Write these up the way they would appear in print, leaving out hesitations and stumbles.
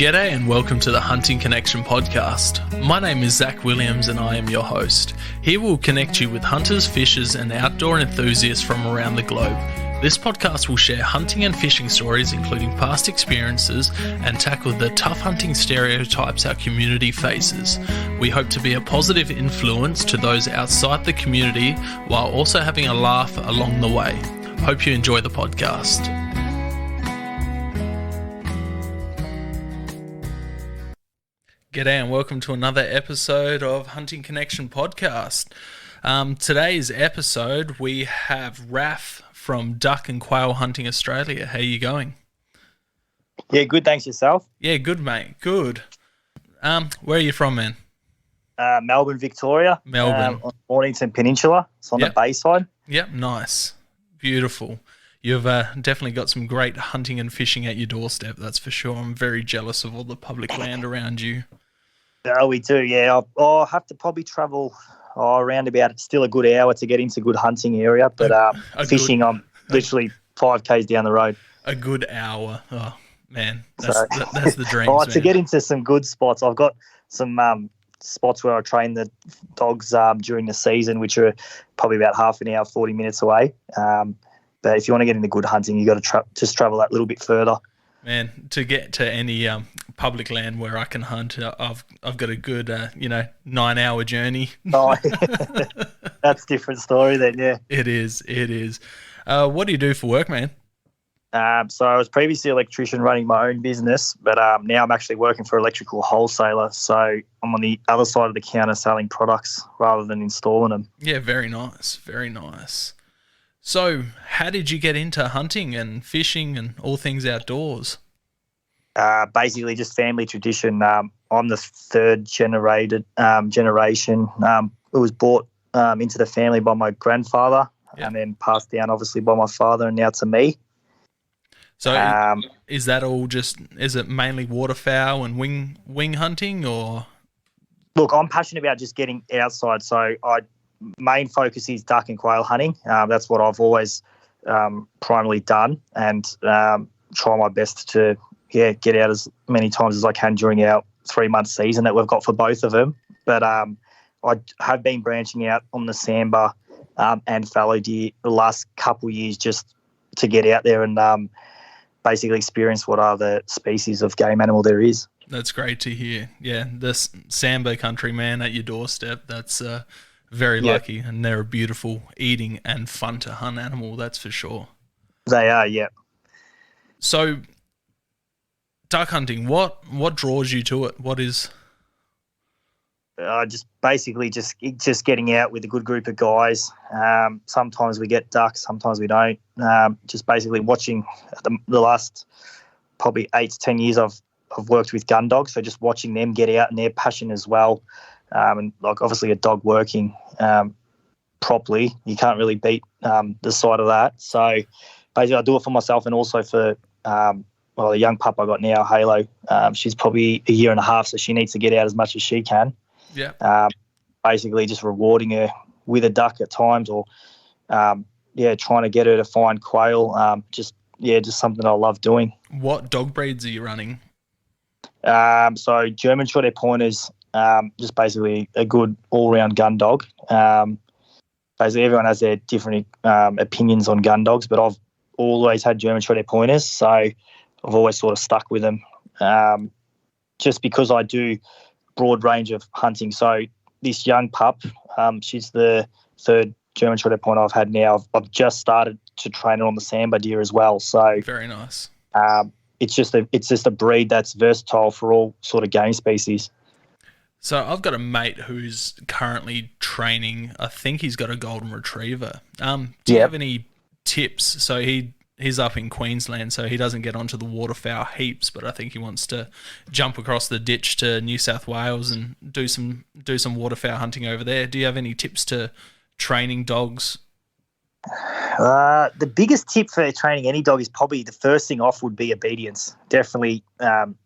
G'day and welcome to the Hunting Connection podcast. My name is Zach Williams and I am your host. Here we'll connect you with hunters, fishers and outdoor enthusiasts from around the globe. This podcast will share hunting and fishing stories including past experiences and tackle the tough hunting stereotypes our community faces. We hope to be a positive influence to those outside the community while also having a laugh along the way. Hope you enjoy the podcast. G'day and welcome to another episode of Hunting Connection podcast. Today's episode we have Raf from Duck and Quail Hunting Australia. How are you going? Yeah, good. Thanks yourself. Yeah, good mate. Good. Where are you from, man? Melbourne, Victoria. Melbourne. On Mornington Peninsula. It's on the Bayside. Yep, nice. Beautiful. You've definitely got some great hunting and fishing at your doorstep, that's for sure. I'm very jealous of all the public land around you. Oh, we do, yeah. I'll have to probably travel around about still a good hour to get into good hunting area, but fishing, I'm literally 5 k's down the road. A good hour. Oh, man, that's the dream. To get into some good spots, I've got some spots where I train the dogs during the season, which are probably about half an hour, 40 minutes away. But if you want to get into good hunting, you got to just travel that little bit further. Man, to get to any public land where I can hunt, I've got a good 9-hour journey. Oh, that's a different story then. Yeah, it is. What do you do for work, man? So I was previously an electrician running my own business, but now I'm actually working for an electrical wholesaler. So I'm on the other side of the counter selling products rather than installing them. Yeah, very nice. Very nice. So how did you get into hunting and fishing and all things outdoors? Basically just family tradition. I'm the third generation. It was brought into the family by my grandfather and then passed down obviously by my father and now to me. So is that all is it mainly waterfowl and wing hunting or? Look, I'm passionate about just getting outside. So main focus is duck and quail hunting. That's what I've always primarily done and try my best to get out as many times as I can during our 3-month season that we've got for both of them. But I have been branching out on the sambar and fallow deer the last couple of years just to get out there and basically experience what other species of game animal there is. That's great to hear. Yeah, this sambar country, man, at your doorstep, that's very lucky, and they're a beautiful eating and fun to hunt animal, that's for sure. They are, yeah. So, duck hunting, what draws you to it? What is? Just basically just getting out with a good group of guys. Sometimes we get ducks, sometimes we don't. Just basically watching the last probably 8 to 10 years I've worked with gun dogs, so just watching them get out and their passion as well. And like obviously a dog working properly, you can't really beat the sight of that. So basically I do it for myself and also for the young pup I got now, Halo. She's probably a year and a half, so she needs to get out as much as she can. Yeah. Basically just rewarding her with a duck at times or trying to get her to find quail. Just something I love doing. What dog breeds are you running? So German Shorthair Pointers. Just basically a good all-round gun dog. Basically, everyone has their different opinions on gun dogs, but I've always had German Shorthair Pointers, so I've always sort of stuck with them. Just because I do broad range of hunting. So this young pup, she's the third German Shorthair Pointer I've had now. I've just started to train her on the sambar deer as well. So very nice. It's just a breed that's versatile for all sort of game species. So I've got a mate who's currently training. I think he's got a golden retriever. Do you have any tips? So he's up in Queensland, so he doesn't get onto the waterfowl heaps, but I think he wants to jump across the ditch to New South Wales and do some waterfowl hunting over there. Do you have any tips to training dogs? The biggest tip for training any dog is probably the first thing off would be obedience. Definitely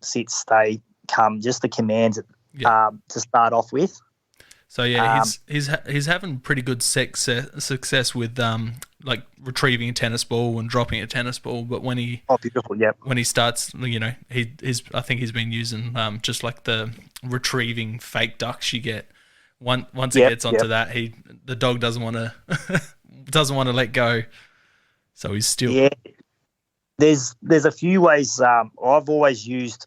sit, stay, come, just the commands to start off with. So yeah, he's having pretty good success with like retrieving a tennis ball and dropping a tennis ball. But when he beautiful, yep. When he starts, I think he's been using just like the retrieving fake ducks you get. Once he gets onto that, the dog doesn't want to let go. So he's still There's a few ways. I've always used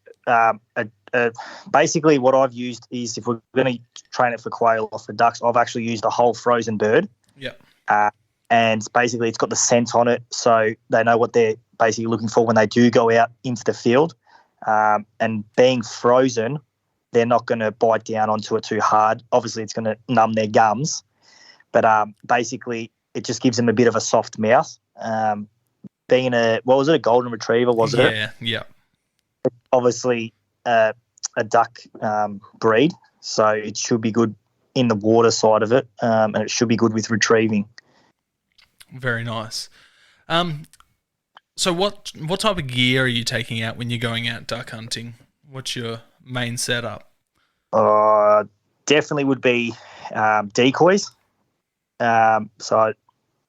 basically what I've used is if we're going to train it for quail or for ducks, I've actually used a whole frozen bird. Yeah. And basically it's got the scent on it, so they know what they're basically looking for when they do go out into the field. And being frozen, they're not going to bite down onto it too hard. Obviously, it's going to numb their gums, but basically it just gives them a bit of a soft mouth. Being what was it, a golden retriever, was it? Yeah. Obviously a duck breed, so it should be good in the water side of it, and it should be good with retrieving. Very nice. So what type of gear are you taking out when you're going out duck hunting? What's your main setup? Definitely would be decoys. So I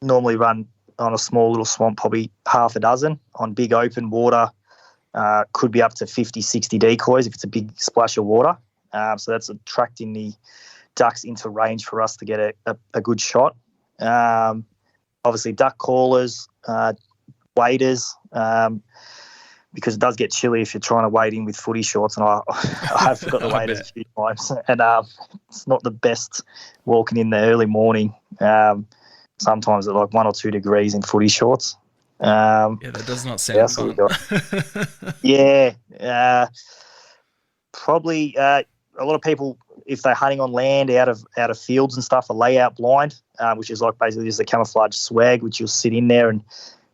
normally run on a small little swamp, probably half a dozen. On big open water, could be up to 50, 60 decoys if it's a big splash of water. So that's attracting the ducks into range for us to get a good shot. Obviously duck callers, waders, because it does get chilly if you're trying to wade in with footy shorts, and I have forgot the waders a few times, and it's not the best walking in the early morning. Sometimes at like 1 or 2 degrees in footy shorts. That does not sound fun. Probably a lot of people, if they're hunting on land out of fields and stuff, a layout blind, which is like basically just a camouflage swag, which you'll sit in there and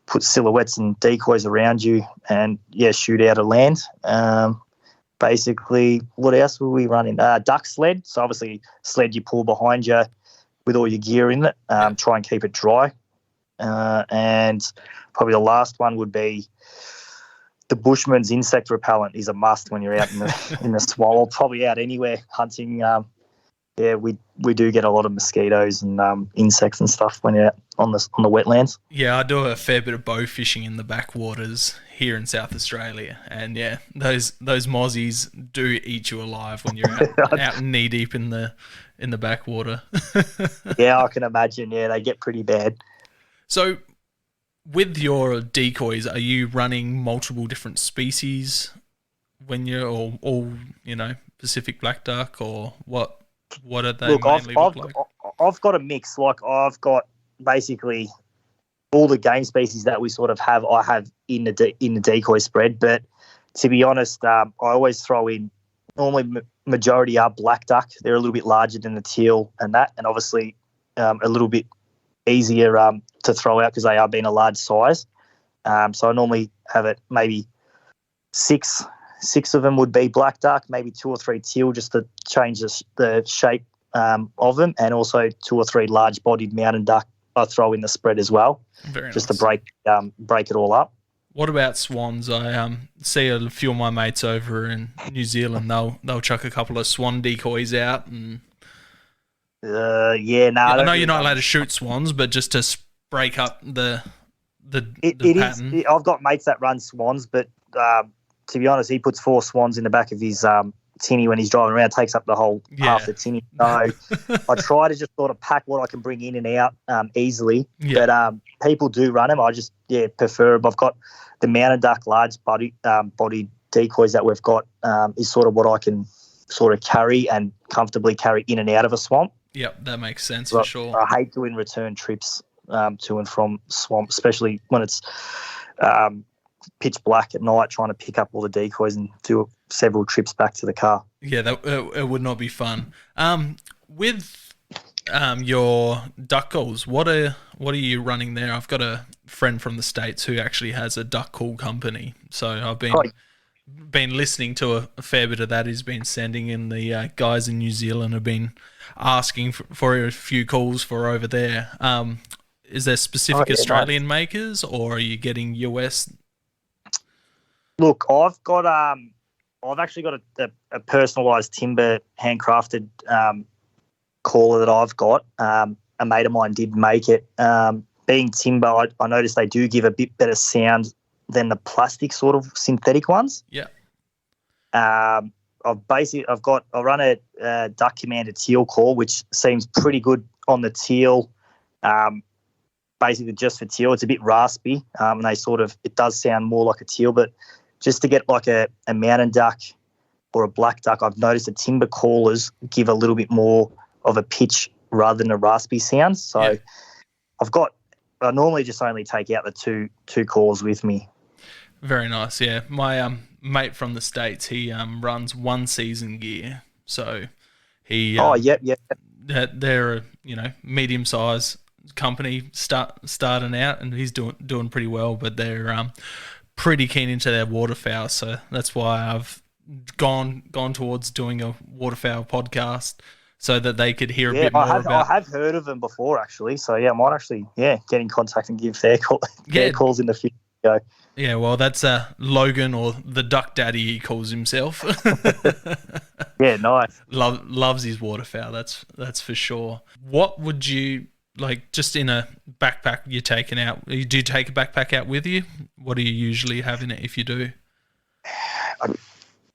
put silhouettes and decoys around you and shoot out of land. Basically, what else were we running? Duck sled. So obviously sled you pull behind you with all your gear in it. Try and keep it dry. And probably the last one would be the Bushman's insect repellent is a must when you're out in the swamp, or probably out anywhere hunting. We do get a lot of mosquitoes and insects and stuff when you're out on the wetlands. Yeah, I do a fair bit of bow fishing in the backwaters here in South Australia, and those mozzies do eat you alive when you're out knee deep in the backwater. Yeah, I can imagine. Yeah, they get pretty bad. So, with your decoys, are you running multiple different species when you're all Pacific black duck, or what? What are they mainly look like? I've got a mix. Like I've got basically all the game species that we sort of have. I have in the decoy spread, but to be honest, I always throw in. Normally, majority are black duck. They're a little bit larger than the teal and that, and obviously a little bit easier to throw out because they are being a large size. So I normally have it maybe six of them would be black duck, maybe 2 or 3 teal just to change the shape of them, and also 2 or 3 large-bodied mountain duck I throw in the spread as well, just nice. To break it all up. What about swans? I see a few of my mates over in New Zealand. They'll chuck a couple of swan decoys out, and I know you're not allowed to shoot swans, but just to break up the pattern. I've got mates that run swans, but to be honest, he puts 4 swans in the back of his tinny when he's driving around, takes up the whole half the tinny. So I try to just sort of pack what I can bring in and out easily. Yeah. But people do run them. I just prefer them. I've got the mountain duck large body decoys that we've got is sort of what I can sort of carry and comfortably carry in and out of a swamp. Yep, that makes sense for sure. I hate doing return trips to and from swamp, especially when it's pitch black at night, trying to pick up all the decoys and do several trips back to the car. Yeah, it would not be fun. With your duck calls, what are you running there? I've got a friend from the States who actually has a duck call company, so I've been listening to a fair bit of that. He's been sending in the guys in New Zealand have been asking for a few calls for over there. Is there specific Australian makers, or are you getting US? Look, I've actually got a personalised timber handcrafted caller that I've got. A mate of mine did make it. being timber, I noticed they do give a bit better sound than the plastic sort of synthetic ones. Yeah. I run a duck commander teal call, which seems pretty good on the teal. Basically just for teal, it's a bit raspy, and it does sound more like a teal. But just to get like a mountain duck or a black duck, I've noticed the timber callers give a little bit more of a pitch rather than a raspy sound. So yeah. I normally just only take out the two callers with me. Very nice. Yeah, my mate from the States, he runs one season gear, so he. Yep. They're a medium size company starting out, and he's doing pretty well, but they're pretty keen into their waterfowl, so that's why I've gone towards doing a waterfowl podcast so that they could hear a bit more about. I have heard of them before, actually. So yeah, I might actually get in contact and give their calls in the future. Yeah, well, that's Logan, or the Duck Daddy, he calls himself. Yeah, nice. Loves his waterfowl. That's for sure. What would you like? Just in a backpack you're taking out? Do you take a backpack out with you? What do you usually have in it if you do?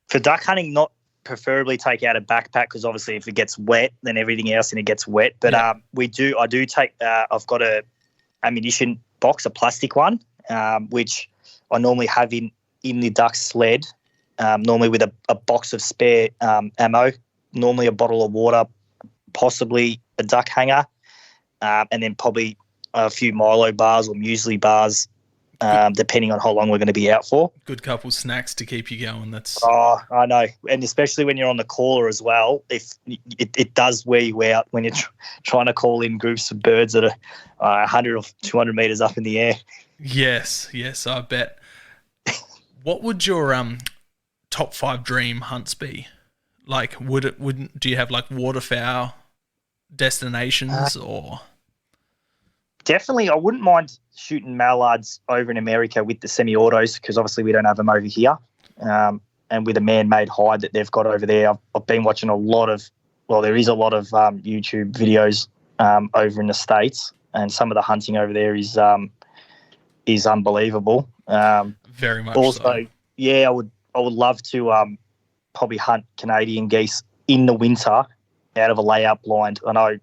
For duck hunting, not preferably take out a backpack, because obviously if it gets wet, then everything else in it gets wet. But I do take. I've got a ammunition box, a plastic one, which I normally have in the duck sled, normally with a box of spare ammo, normally a bottle of water, possibly a duck hanger, and then probably a few Milo bars or muesli bars, depending on how long we're going to be out for. Good couple snacks to keep you going. Oh, I know. And especially when you're on the caller as well, if it does wear you out when you're trying to call in groups of birds that are 100 or 200 metres up in the air. Yes, I bet. What would your top 5 dream hunts be? Like, do you have like waterfowl destinations or? Definitely, I wouldn't mind shooting mallards over in America with the semi-autos, because obviously we don't have them over here. And with a man-made hide that they've got over there, I've been watching there is a lot of YouTube videos over in the States, and some of the hunting over there is unbelievable. Very much also, so. Yeah, I would love to probably hunt Canadian geese in the winter out of a layout blind. I know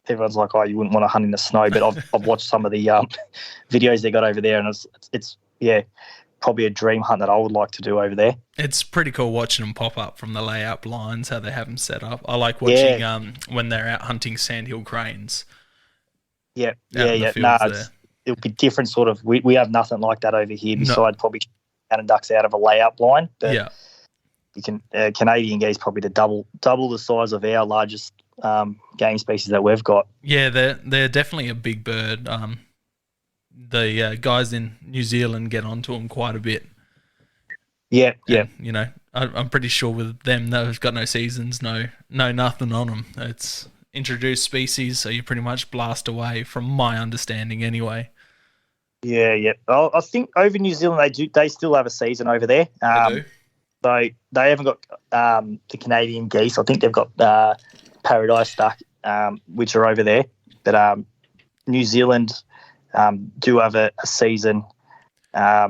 everyone's like, oh, you wouldn't want to hunt in the snow, but I've watched some of the videos they got over there, and it's probably a dream hunt that I would like to do over there. It's pretty cool watching them pop up from the layout blinds, how they have them set up. I like watching when they're out hunting sandhill cranes. Yeah. It'll be different sort of. We have nothing like that over here besides probably and ducks out of a layout blind. But yeah. You can Canadian geese probably the double the size of our largest game species that we've got. Yeah, they're definitely a big bird. The guys in New Zealand get onto them quite a bit. Yeah. I'm pretty sure with them they've got no seasons, no nothing on them. It's introduced species, so you pretty much blast away, from my understanding anyway. Yeah. I think over New Zealand they still have a season over there. They do. So they haven't got the Canadian geese. I think they've got paradise duck, which are over there. But New Zealand do have a season. Yeah,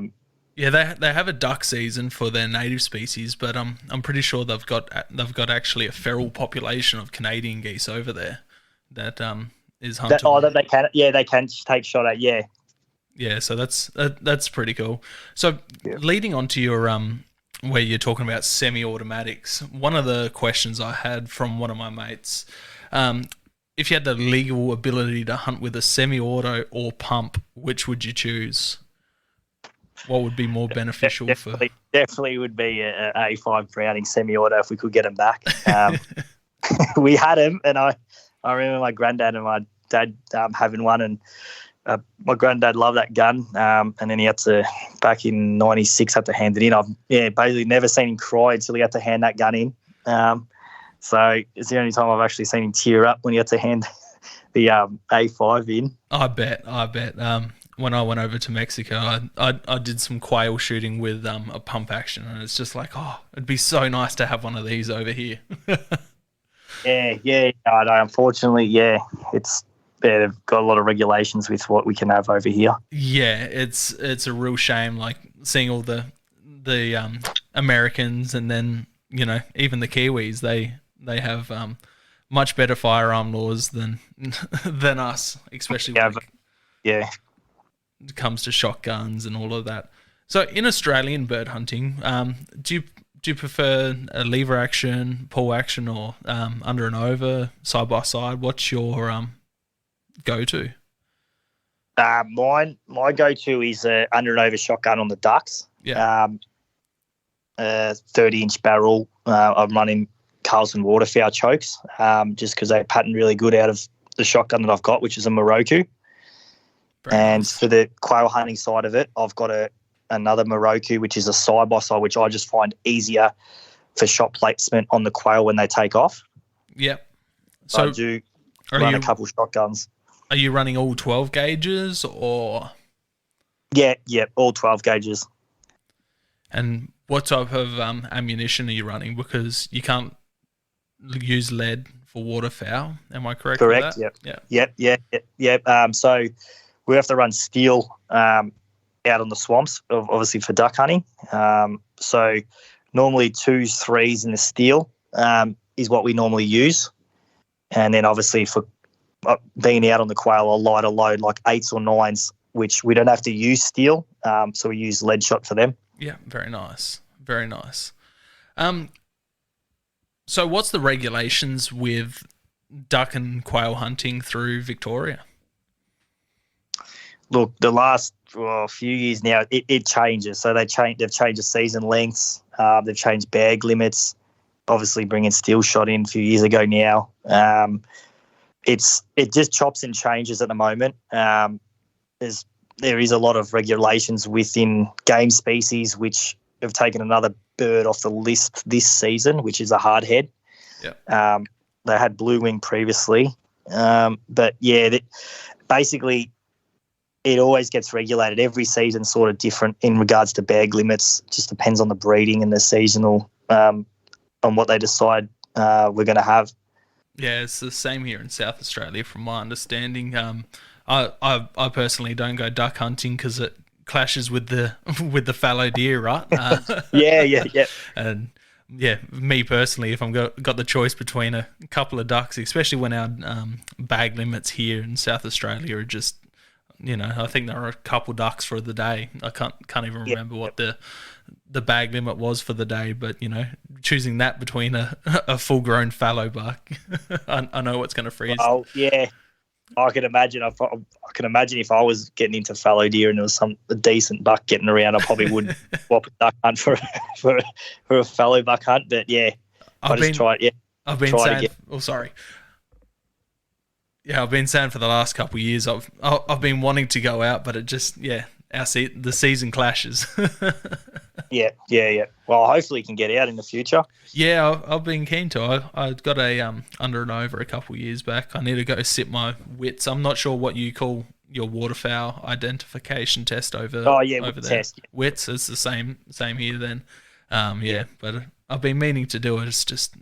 they have a duck season for their native species, but I'm pretty sure they've got actually a feral population of Canadian geese over there that is huntable. They can take shot at. Yeah, so that's pretty cool. So leading on to your where you're talking about semi-automatics, one of the questions I had from one of my mates, if you had the legal ability to hunt with a semi-auto or pump, which would you choose? What would be more beneficial? Definitely would be a A5 Browning semi-auto if we could get them back. We had them, and I remember my granddad and my dad having one, and my granddad loved that gun, and then he had to, back in '96, had to hand it in. I've basically never seen him cry until he had to hand that gun in. So it's the only time I've actually seen him tear up, when he had to hand the A5 in. I bet. When I went over to Mexico, I did some quail shooting with a pump action, and it's just like, oh, it'd be so nice to have one of these over here. Yeah. No, unfortunately, it's they've got a lot of regulations with what we can have over here. Yeah, it's a real shame, like seeing all the Americans and then even the Kiwis. They have much better firearm laws than than us, especially when it comes to shotguns and all of that. So in Australian bird hunting, do you prefer a lever action, pull action, or under and over, side by side? What's your go-to? My go-to is under and over shotgun on the ducks. Yeah. 30-inch barrel. I'm running Carlson waterfowl chokes, just because they pattern really good out of the shotgun that I've got, which is a Moroku. Nice. For the quail hunting side of it, I've got another Moroku, which is a side by side, which I just find easier for shot placement on the quail when they take off. Yep. So I do run a couple shotguns. Are you running all 12 gauges or? Yeah, all 12 gauges. And what type of ammunition are you running? Because you can't use lead for waterfowl. Am I correct? Correct. With that? Yep. So we have to run steel out on the swamps, obviously for duck hunting. So normally 2s, 3s in the steel is what we normally use. And then obviously for being out on the quail, a lighter load like 8s or 9s, which we don't have to use steel. So we use lead shot for them. Yeah, very nice. Very nice. So what's the regulations with duck and quail hunting through Victoria? Look, the last few years now, it changes. So they've changed the season lengths. They've changed bag limits. Obviously, bringing steel shot in a few years ago now. It just chops and changes at the moment. There is a lot of regulations within game species which have taken another bird off the list this season, which is a hardhead. Yeah. They had blue wing previously, but yeah, basically it always gets regulated. Every season's sort of different in regards to bag limits. Just depends on the breeding and the seasonal, on what they decide we're going to have. Yeah, it's the same here in South Australia, from my understanding. I personally don't go duck hunting because it clashes with the fallow deer, right? Yeah. And yeah, me personally, if I'm got the choice between a couple of ducks, especially when our bag limits here in South Australia are just, I think there are a couple ducks for the day. I can't even remember what the bag limit was for the day, but choosing that between a full grown fallow buck, I know what's going to freeze. Oh yeah. I can imagine. If I was getting into fallow deer and there was a decent buck getting around, I probably would swap a duck hunt for a fallow buck hunt. But yeah, I've been saying for the last couple of years, I've been wanting to go out, but it just the season clashes. Yeah. Well, hopefully you can get out in the future. Yeah, I've been keen to. I got a under and over a couple of years back. I need to go sit my wits. I'm not sure what you call your waterfowl identification test over. Oh yeah, over there. Test. Yeah. Wits. It's the same here then. But I've been meaning to do it. It's just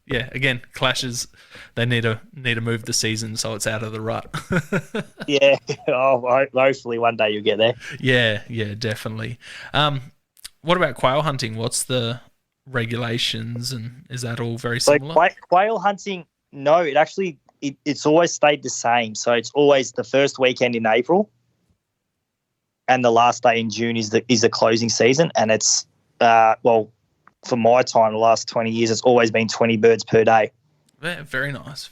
again, clashes. They need to move the season so it's out of the rut. Yeah. Oh, hopefully one day you'll get there. Yeah, definitely. What about quail hunting? What's the regulations, and is that all very similar? So quail hunting, no, it's always stayed the same. So it's always the first weekend in April, and the last day in June is the closing season, and it's for my time, the last 20 years, it's always been 20 birds per day. Yeah, very nice.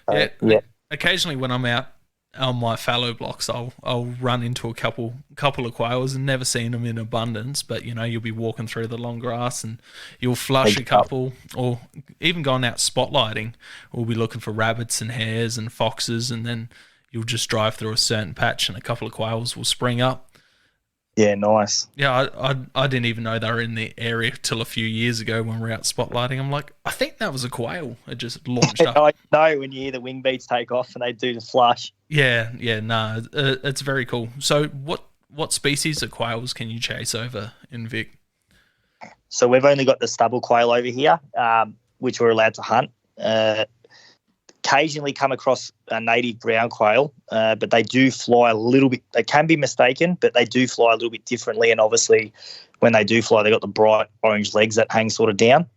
Yeah. Occasionally when I'm out on my fallow blocks, I'll run into a couple of quails, and never seen them in abundance, but you'll be walking through the long grass and you'll flush a couple, or even going out spotlighting, we'll be looking for rabbits and hares and foxes, and then you'll just drive through a certain patch and a couple of quails will spring up. Yeah, nice. Yeah, I didn't even know they were in the area till a few years ago when we were out spotlighting. I'm like, I think that was a quail. It just launched up. I know when you hear the wing beats take off and they do the flush. Yeah, it's very cool. So what species of quails can you chase over in Vic? So we've only got the stubble quail over here, which we're allowed to hunt. occasionally come across a native brown quail, but they do fly a little bit. They can be mistaken, but they do fly a little bit differently. And obviously, when they do fly, they've got the bright orange legs that hang sort of down.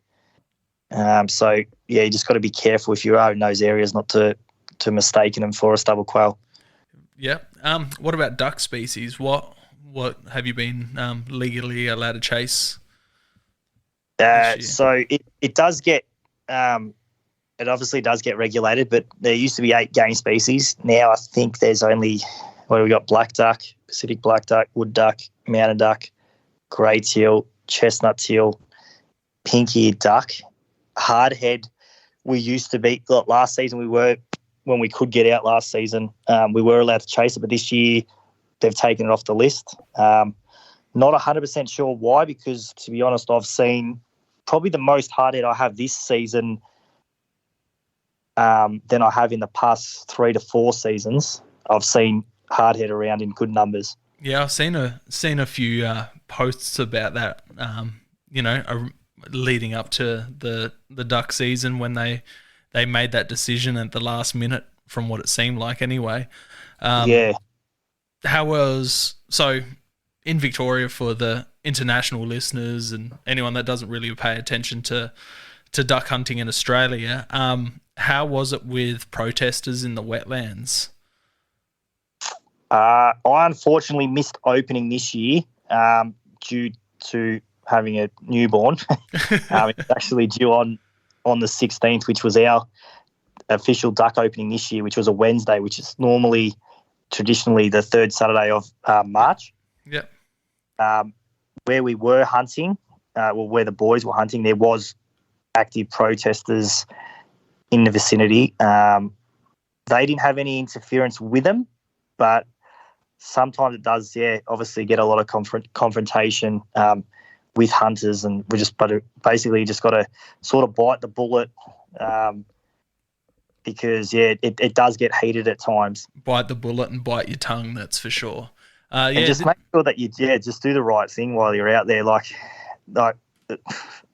So, yeah, you just got to be careful if you are in those areas not to mistaken them for a stubble quail. Yeah. What about duck species? What have you been legally allowed to chase? So it does get it obviously does get regulated, but there used to be 8 game species. Now I think there's only we got black duck, Pacific black duck, wood duck, mountain duck, grey teal, chestnut teal, pink-eared duck, hardhead. We used to be last season. When we could get out last season, we were allowed to chase it, but this year they've taken it off the list. Not 100% sure why, because to be honest, I've seen probably the most hardhead I have this season than I have in the past 3 to 4 seasons. I've seen hardhead around in good numbers. Yeah, I've seen a few posts about that. Leading up to the duck season when they made that decision at the last minute, from what it seemed like anyway. Yeah. So in Victoria, for the international listeners and anyone that doesn't really pay attention to duck hunting in Australia, how was it with protesters in the wetlands? I unfortunately missed opening this year due to having a newborn. It's actually due on the 16th, which was our official duck opening this year, which was a Wednesday, which is traditionally the third Saturday of March. Yep. Where we were hunting, where the boys were hunting, there was active protesters in the vicinity. They didn't have any interference with them, but sometimes it does, obviously get a lot of confrontation with hunters, and we just got to sort of bite the bullet because, it does get heated at times. Bite the bullet and bite your tongue, that's for sure. And just make sure that you just do the right thing while you're out there. Like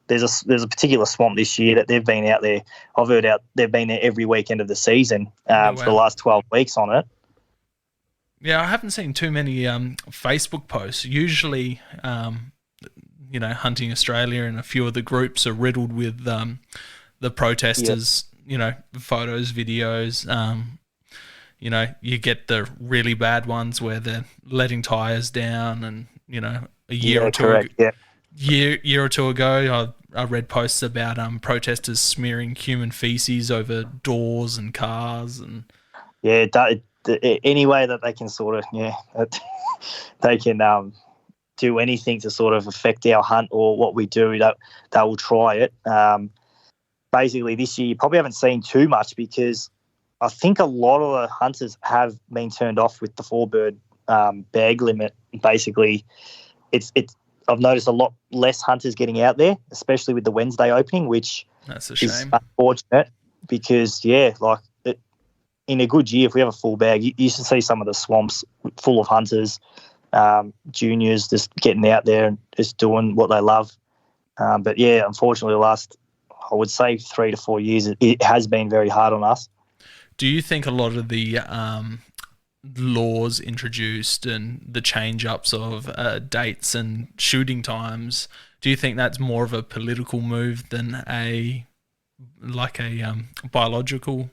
there's a particular swamp this year that they've been out there. I've heard they've been there every weekend of the season for the last 12 weeks on it. Yeah, I haven't seen too many Facebook posts. Usually, Hunting Australia and a few of the groups are riddled with the protesters, photos, videos. You get the really bad ones where they're letting tyres down and, a year or two correct, year or two ago, I read posts about protesters smearing human feces over doors and cars. And any way that they can sort of, they can do anything to sort of affect our hunt or what we do, that they will try it. Basically, this year you probably haven't seen too much because I think a lot of the hunters have been turned off with the 4-bird bag limit. Basically, I've noticed a lot less hunters getting out there, especially with the Wednesday opening, which that's a shame. Is unfortunate because, in a good year, if we have a full bag, you used to see some of the swamps full of hunters, juniors just getting out there and just doing what they love. But, unfortunately, the last, I would say, 3 to 4 years, it has been very hard on us. Do you think a lot of the laws introduced and the change-ups of dates and shooting times, do you think that's more of a political move than a biological,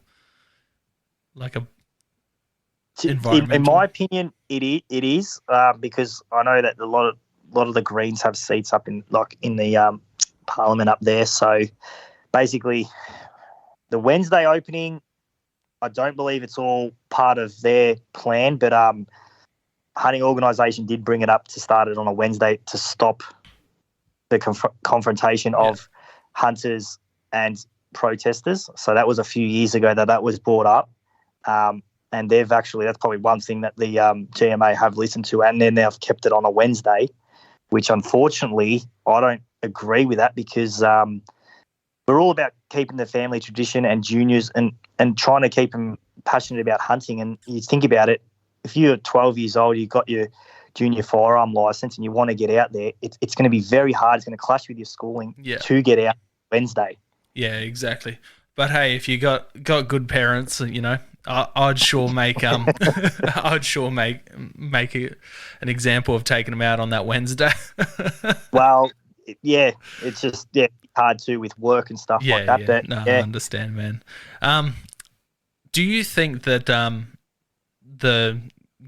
environmental? In my opinion, it is because I know that a lot of the Greens have seats up in the Parliament up there. So basically, the Wednesday opening, I don't believe it's all part of their plan, but hunting organisation did bring it up to start it on a Wednesday to stop the confrontation of hunters and protesters. So that was a few years ago that was brought up. And that's probably one thing that the GMA have listened to, and then they've kept it on a Wednesday, which unfortunately I don't agree with that because we're all about keeping the family tradition and juniors and trying to keep them passionate about hunting. And you think about it, if you're 12 years old, you've got your junior firearm license and you want to get out there, it's going to be very hard. It's going to clash with your schooling to get out Wednesday. Yeah, exactly. But hey, if you got good parents, I'd sure make I'd sure make an example of taking them out on that Wednesday. Well, yeah, it's just hard to with work and stuff like that. But no, I understand, man. Do you think that the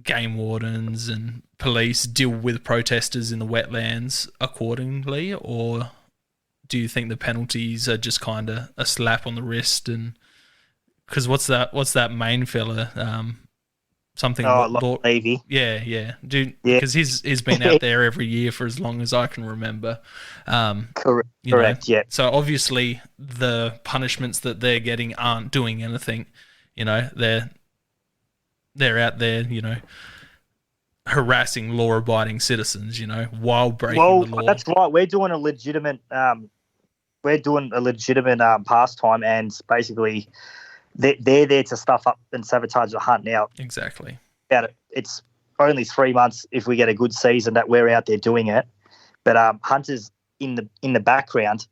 game wardens and police deal with protesters in the wetlands accordingly, or do you think the penalties are just kind of a slap on the wrist? And because what's that main fella? Something. Levy. Yeah. Because he's been out there every year for as long as I can remember. Correct. Yeah. So obviously the punishments that they're getting aren't doing anything. They're out there, harassing law-abiding citizens, while breaking the law. That's right. We're doing a legitimate pastime, and basically they're there to stuff up and sabotage the hunt. Now, exactly. It's only 3 months if we get a good season that we're out there doing it, but hunters in the background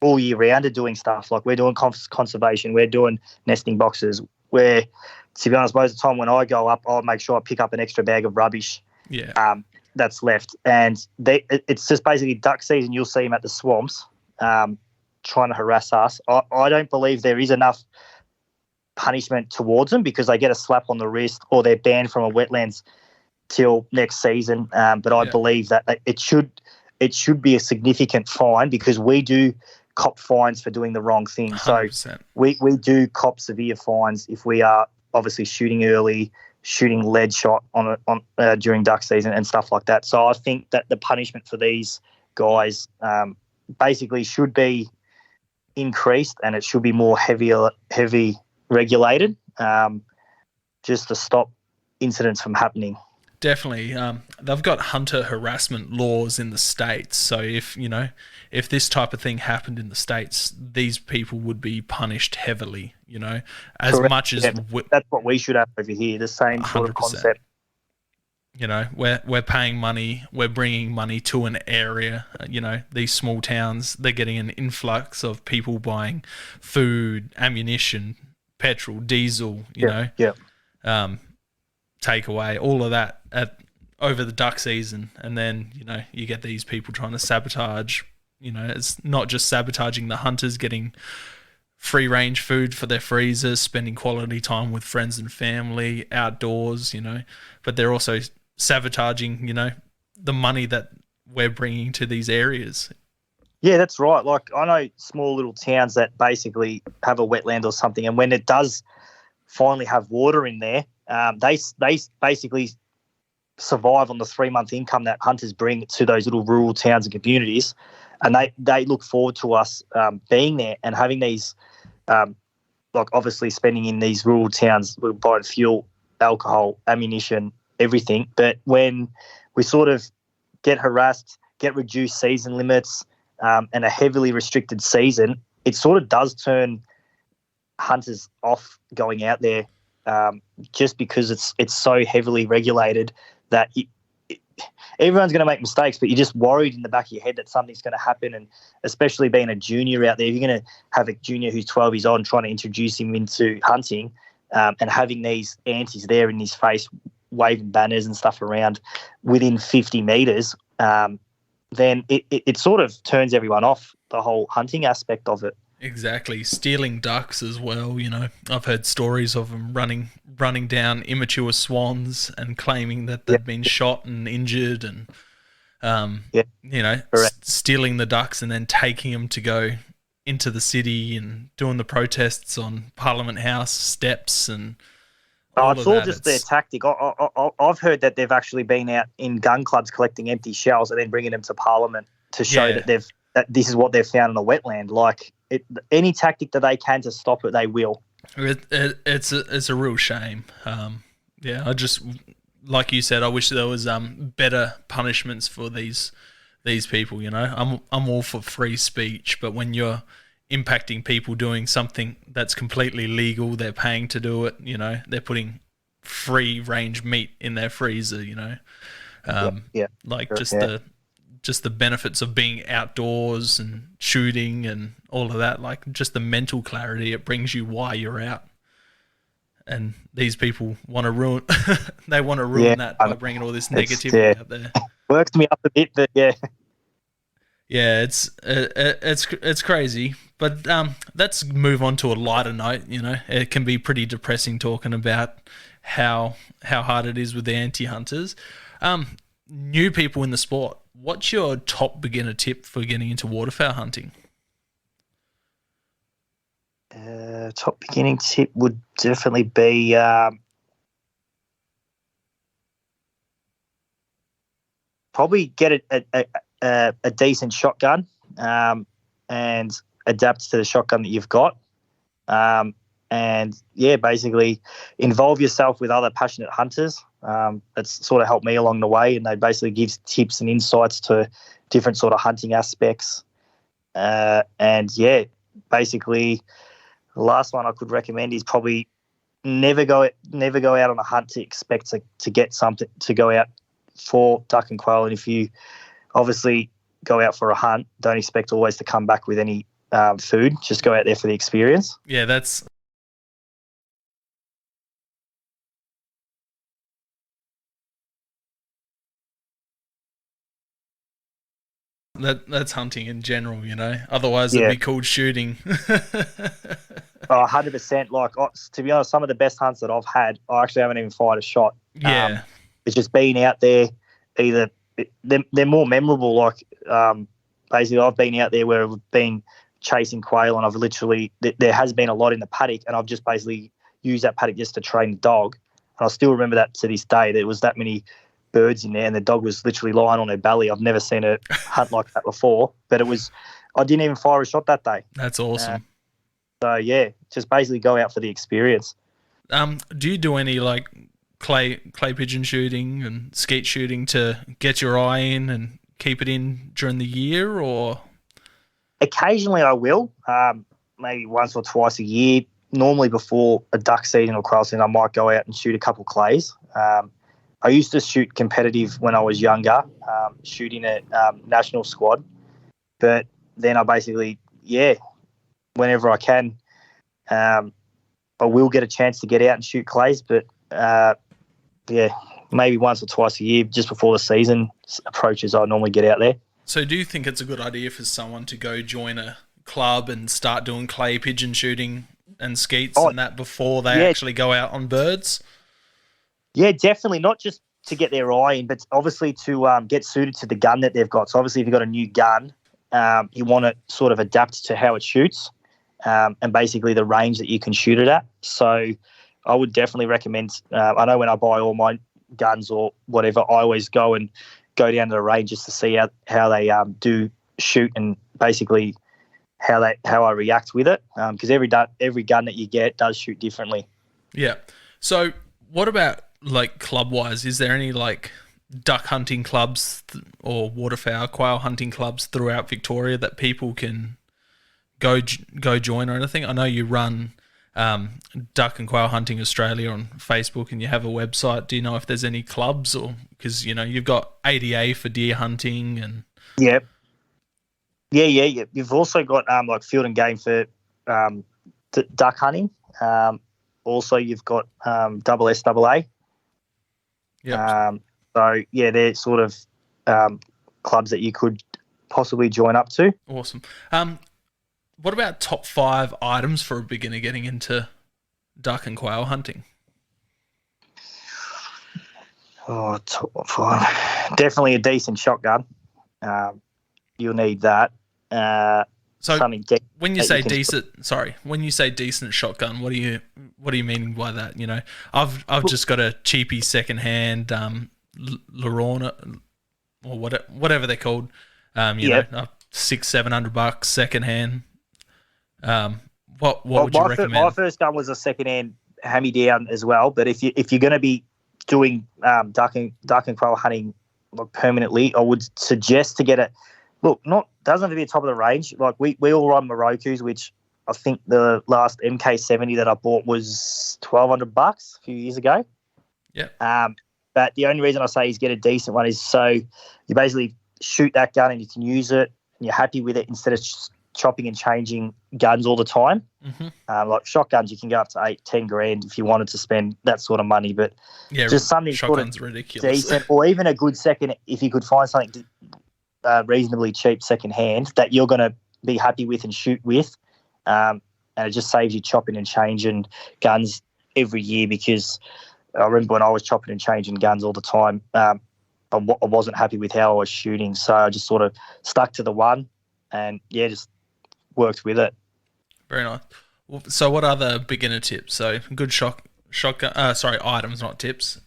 all year round are doing stuff like we're doing conservation, we're doing nesting boxes. Where, to be honest, most of the time when I go up, I'll make sure I pick up an extra bag of rubbish. That's left, and it's just basically duck season. You'll see them at the swamps, trying to harass us. I don't believe there is enough punishment towards them because they get a slap on the wrist or they're banned from a wetlands till next season. But I believe that it should be a significant fine because we do cop fines for doing the wrong thing. 100%. So we do cop severe fines if we are obviously shooting early, shooting lead shot on during duck season and stuff like that. So I think that the punishment for these guys basically should be increased, and it should be more heavy regulated, just to stop incidents from happening. Definitely. They've got hunter harassment laws in the States. So if this type of thing happened in the States, these people would be punished heavily, as Correct. Much as... that's what we should have over here, the same 100%. Sort of concept. We're paying money, we're bringing money to an area, these small towns, they're getting an influx of people buying food, ammunition, petrol, diesel, takeaway, all of that over the duck season, and then you get these people trying to sabotage. It's not just sabotaging the hunters getting free range food for their freezers, spending quality time with friends and family outdoors, but they're also sabotaging the money that we're bringing to these areas. Yeah, that's right. Like, I know small little towns that basically have a wetland or something, and when it does finally have water in there, they basically survive on the 3-month income that hunters bring to those little rural towns and communities, and they look forward to us being there and having these, like obviously spending in these rural towns, we're buying fuel, alcohol, ammunition, everything. But when we sort of get harassed, get reduced season limits, and a heavily restricted season, it sort of does turn hunters off going out there, just because it's so heavily regulated that everyone's going to make mistakes, but you're just worried in the back of your head that something's going to happen. And especially being a junior out there, if you're going to have a junior who's 12 years old and trying to introduce him into hunting, and having these antis there in his face, waving banners and stuff around within 50 metres, then it sort of turns everyone off, the whole hunting aspect of it. Exactly. Stealing ducks as well, I've heard stories of them running down immature swans and claiming that they've been shot and injured, and stealing the ducks and then taking them to go into the city and doing the protests on Parliament House steps and it's all just their tactic. I've heard that they've actually been out in gun clubs collecting empty shells and then bringing them to Parliament to show that this is what they've found in a wetland. Like, any tactic that they can to stop it, they will. It's a real shame. I just, like you said, I wish there was better punishments for these people. I'm all for free speech, but when you're impacting people doing something that's completely legal, they're paying to do it, they're putting free range meat in their freezer, just the benefits of being outdoors and shooting and all of that, like just the mental clarity it brings you while you're out. And these people want to ruin they want to ruin that by bringing all this negativity out there. Works me up a bit, but yeah. Yeah, it's crazy. But let's move on to a lighter note. It can be pretty depressing talking about how hard it is with the anti-hunters. New people in the sport, what's your top beginner tip for getting into waterfowl hunting? Top beginning tip would definitely be probably get a decent shotgun and adapt to the shotgun that you've got. And basically involve yourself with other passionate hunters. That's sort of helped me along the way, and they basically give tips and insights to different sort of hunting aspects. Basically the last one I could recommend is probably never go out on a hunt to expect to get something to go out for duck and quail. And if you obviously go out for a hunt, don't expect always to come back with any food. Just go out there for the experience. Yeah, that's hunting in general, Otherwise, it'd be called shooting. 100%. Like, to be honest, some of the best hunts that I've had, I actually haven't even fired a shot. Yeah, it's just being out there. Either they're more memorable. Like, basically, I've been out there where I've been chasing quail, and I've literally there has been a lot in the paddock, and I've just basically used that paddock just to train the dog. And I still remember that to this day. There was that many birds in there, and the dog was literally lying on her belly. I've never seen a hunt like that before, but I didn't even fire a shot that day. That's awesome. Just basically go out for the experience. Do you do any like clay pigeon shooting and skeet shooting to get your eye in and keep it in during the year, or? Occasionally I will, maybe once or twice a year. Normally before a duck season or quail season, I might go out and shoot a couple clays. I used to shoot competitive when I was younger, shooting at national squad. But then I basically, whenever I can, I will get a chance to get out and shoot clays. But, maybe once or twice a year, just before the season approaches, I normally get out there. So do you think it's a good idea for someone to go join a club and start doing clay pigeon shooting and skeets and that before they actually go out on birds? Yeah, definitely. Not just to get their eye in, but obviously to get suited to the gun that they've got. So obviously if you've got a new gun, you want to sort of adapt to how it shoots and basically the range that you can shoot it at. So I would definitely recommend, I know when I buy all my guns or whatever, I always go down to the range just to see how they do shoot and basically how I react with it. Because every gun that you get does shoot differently. Yeah. So what about like club wise? Is there any like duck hunting clubs or waterfowl quail hunting clubs throughout Victoria that people can go join or anything? I know you run Duck and Quail Hunting Australia on Facebook, and you have a website. Do you know if there's any clubs, or because you've got ADA for deer hunting and yeah. You've also got like field and game for duck hunting. Also, you've got SSAA. Yeah. They're sort of clubs that you could possibly join up to. Awesome. What about top 5 items for a beginner getting into duck and quail hunting? Oh, top 5. Definitely a decent shotgun. You'll need that. So when you say decent shotgun, what are you meaning by that? I've just got a cheapy secondhand Lorona or whatever they're called. $600-700 secondhand. What would you recommend? My first gun was a secondhand hand-me-down as well. But if you're going to be doing duck and quail hunting like permanently, I would suggest to get it. Look, doesn't have to be top of the range. Like we all run Morokus, which I think the last MK70 that I bought was $1,200 a few years ago. Yeah. But the only reason I say is get a decent one is so you basically shoot that gun and you can use it and you're happy with it instead of chopping and changing guns all the time. Mm-hmm. Like shotguns, you can go up to 8-10 grand if you wanted to spend that sort of money, but just something shotgun's sort of ridiculous. decent, or even a good second, if you could find something reasonably cheap second hand that you're going to be happy with and shoot with. And it just saves you chopping and changing guns every year, because I remember when I was chopping and changing guns all the time, I wasn't happy with how I was shooting. So I just sort of stuck to the one and, just worked with it. Very nice. So what are the beginner tips? So good shotgun, items, not tips.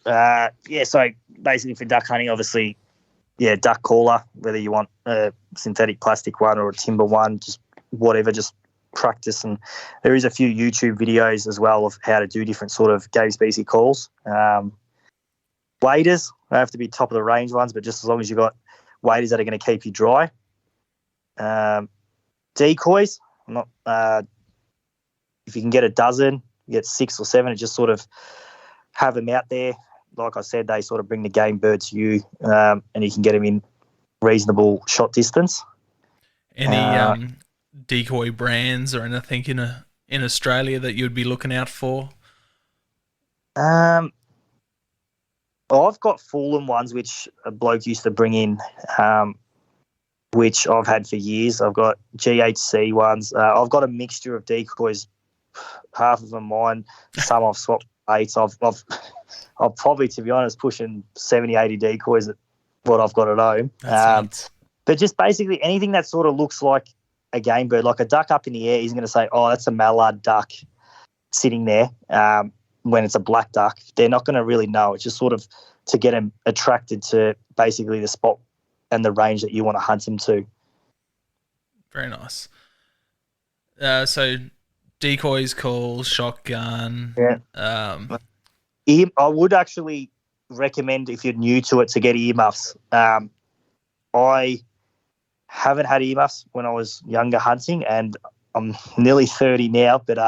So basically for duck hunting, obviously, duck caller, whether you want a synthetic plastic one or a timber one, just whatever, just practice. And there is a few YouTube videos as well of how to do different sort of game species calls. Waders, they have to be top of the range ones, but just as long as you've got waders that are going to keep you dry. Decoys, if you can get a dozen, you get 6 or 7, and just sort of have them out there. Like I said, they sort of bring the game bird to you, and you can get them in reasonable shot distance. Any decoy brands or anything in Australia that you'd be looking out for? I've got Fulham ones, which a bloke used to bring in, which I've had for years. I've got GHC ones. I've got a mixture of decoys. Half of them mine. Some I've swapped mates. I've probably, to be honest, pushing 70, 80 decoys at what I've got at home. But just basically anything that sort of looks like a game bird, like a duck up in the air, he's going to say, oh, that's a mallard duck sitting there. When it's a black duck, they're not going to really know. It's just sort of to get them attracted to basically the spot and the range that you want to hunt them to. Very nice. So decoys, calls, shotgun. Yeah. I would actually recommend, if you're new to it, to get earmuffs. I haven't had earmuffs when I was younger hunting, and I'm nearly 30 now, but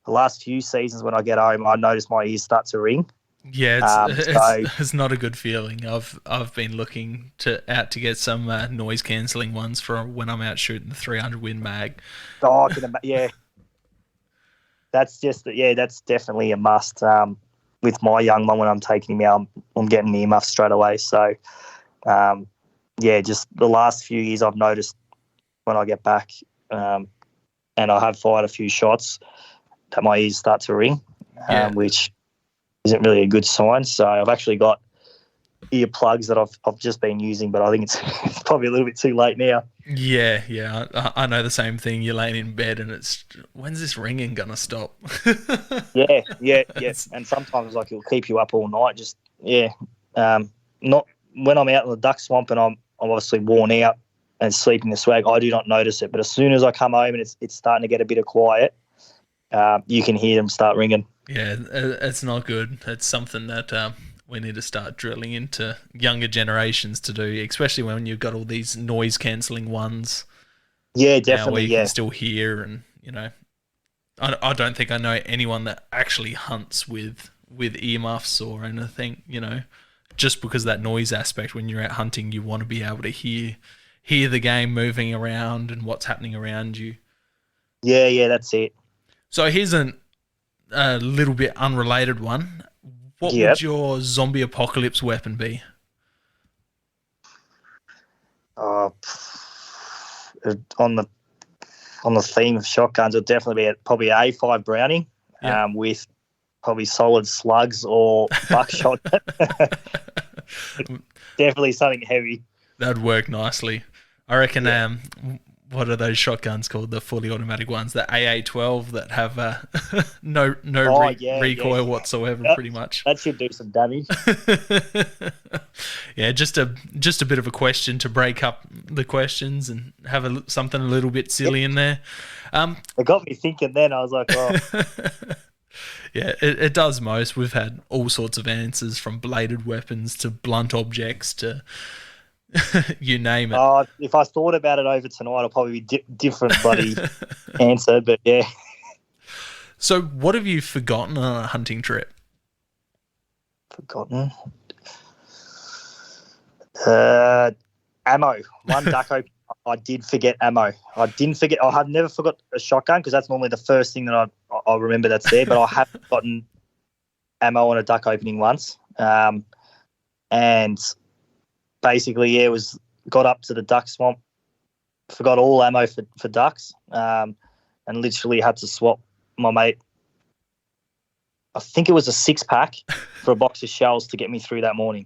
the last few seasons when I get home, I notice my ears start to ring. Yeah, it's not a good feeling. I've been looking to get some noise cancelling ones for when I'm out shooting the 300 Win Mag. Oh, that's definitely a must. With my young one, when I'm taking him out, I'm getting earmuffs straight away. So, just the last few years I've noticed when I get back, and I have fired a few shots, that my ears start to ring, which isn't really a good sign. So I've actually got earplugs that I've just been using, but I think it's probably a little bit too late now. Yeah, I know the same thing. You're laying in bed and it's, when's this ringing gonna stop? Yeah. And sometimes it'll keep you up all night. Not when I'm out in the duck swamp and I'm obviously worn out and sleeping the swag, I do not notice it. But as soon as I come home and it's starting to get a bit of quiet, you can hear them start ringing. Yeah, it's not good. It's something that we need to start drilling into younger generations to do, especially when you've got all these noise cancelling ones. Yeah, definitely. Where you can still hear, and I don't think I know anyone that actually hunts with earmuffs or anything. Just because of that noise aspect. When you're out hunting, you want to be able to hear the game moving around and what's happening around you. Yeah, that's it. So here's a little bit unrelated one. What would your zombie apocalypse weapon be? On the theme of shotguns, it would definitely be probably an A5 Browning, with probably solid slugs or buckshot. Definitely something heavy. That'd work nicely. I reckon. What are those shotguns called? The fully automatic ones, the AA-12 that have no recoil whatsoever, pretty much. That should do some damage. Yeah, just a bit of a question to break up the questions and have something a little bit silly in there. It got me thinking then. I was like, oh. Yeah, it does most. We've had all sorts of answers, from bladed weapons to blunt objects to... you name it. If I thought about it over tonight, I'll probably be different bloody answer, but yeah. So what have you forgotten on a hunting trip? Forgotten? Ammo. One duck opening. I did forget ammo. I didn't forget. I have never forgot a shotgun because that's normally the first thing that I remember that's there. But I have gotten ammo on a duck opening once, and basically, it was got up to the duck swamp, forgot all ammo for ducks, and literally had to swap my mate. I think it was a 6-pack for a box of shells to get me through that morning.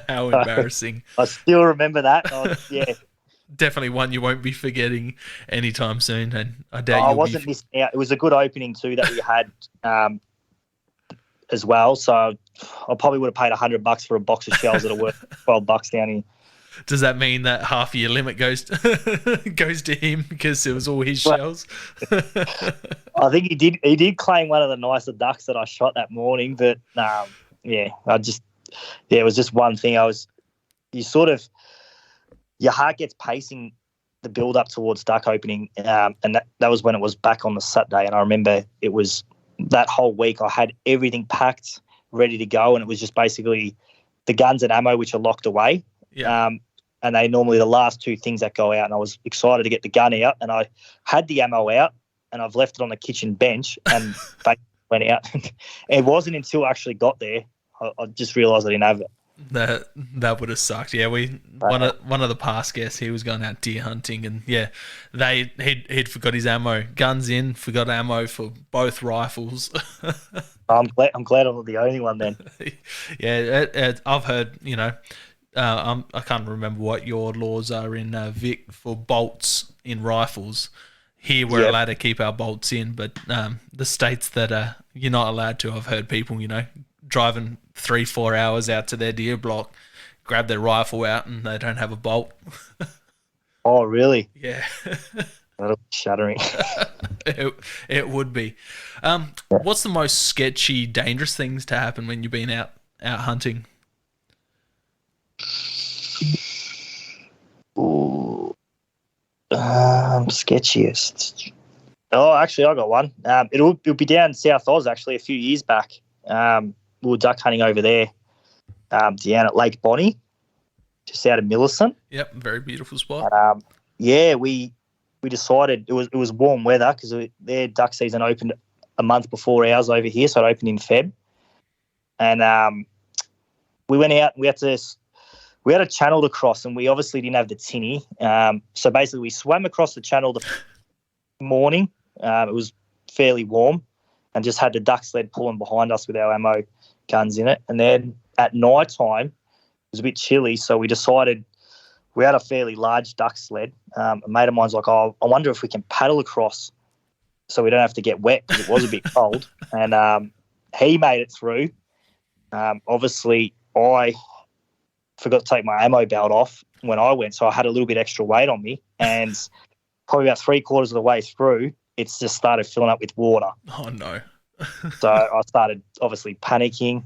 How embarrassing. I still remember that. Yeah. Definitely one you won't be forgetting anytime soon, and I doubt I wasn't missing out. It was a good opening too that we had as well. So I probably would have paid $100 for a box of shells that are worth $12 down here. Does that mean that half of your limit goes to him because it was all his shells? I think he did claim one of the nicer ducks that I shot that morning, but it was just one thing. Your heart gets pacing the build up towards duck opening, and that was when it was back on the Saturday. And I remember it was that whole week I had everything packed, ready to go, and it was just basically the guns and ammo which are locked away. Yeah. And they normally the last two things that go out, and I was excited to get the gun out, and I had the ammo out, and I've left it on the kitchen bench, and they went out. It wasn't until I actually got there I just realised I didn't have it. That would have sucked. Yeah, one of the past guests, he was going out deer hunting, and yeah, he'd forgot his ammo. Guns in, forgot ammo for both rifles. I'm glad I'm not the only one then. Yeah, I've heard. I can't remember what your laws are in Vic for bolts in rifles. Here we're allowed to keep our bolts in, but the states that you're not allowed to, I've heard people, driving 3-4 hours out to their deer block, grab their rifle out, and they don't have a bolt. Oh, really? Yeah. That'll be shattering. It would be. What's the most sketchy, dangerous things to happen when you've been out hunting? Ooh. Sketchiest. Oh, actually, I got one. It'll be down South Oz, actually, a few years back. We were duck hunting over there, down at Lake Bonnie, just out of Millicent. Yep, very beautiful spot. We decided it was warm weather because their duck season opened a month before ours over here, so it opened in Feb. And we went out and we had a channel to cross, and we obviously didn't have the tinny. So basically, we swam across the channel the morning. It was fairly warm, and just had the duck sled pulling behind us with our ammo guns in it. And then at night time, it was a bit chilly, so we decided we had a fairly large duck sled. A mate of mine's like, "Oh, I wonder if we can paddle across so we don't have to get wet," because it was a bit cold. And he made it through. Obviously, I forgot to take my ammo belt off when I went, so I had a little bit extra weight on me, and probably about 3/4 of the way through, it's just started filling up with water. Oh, no. So I started obviously panicking.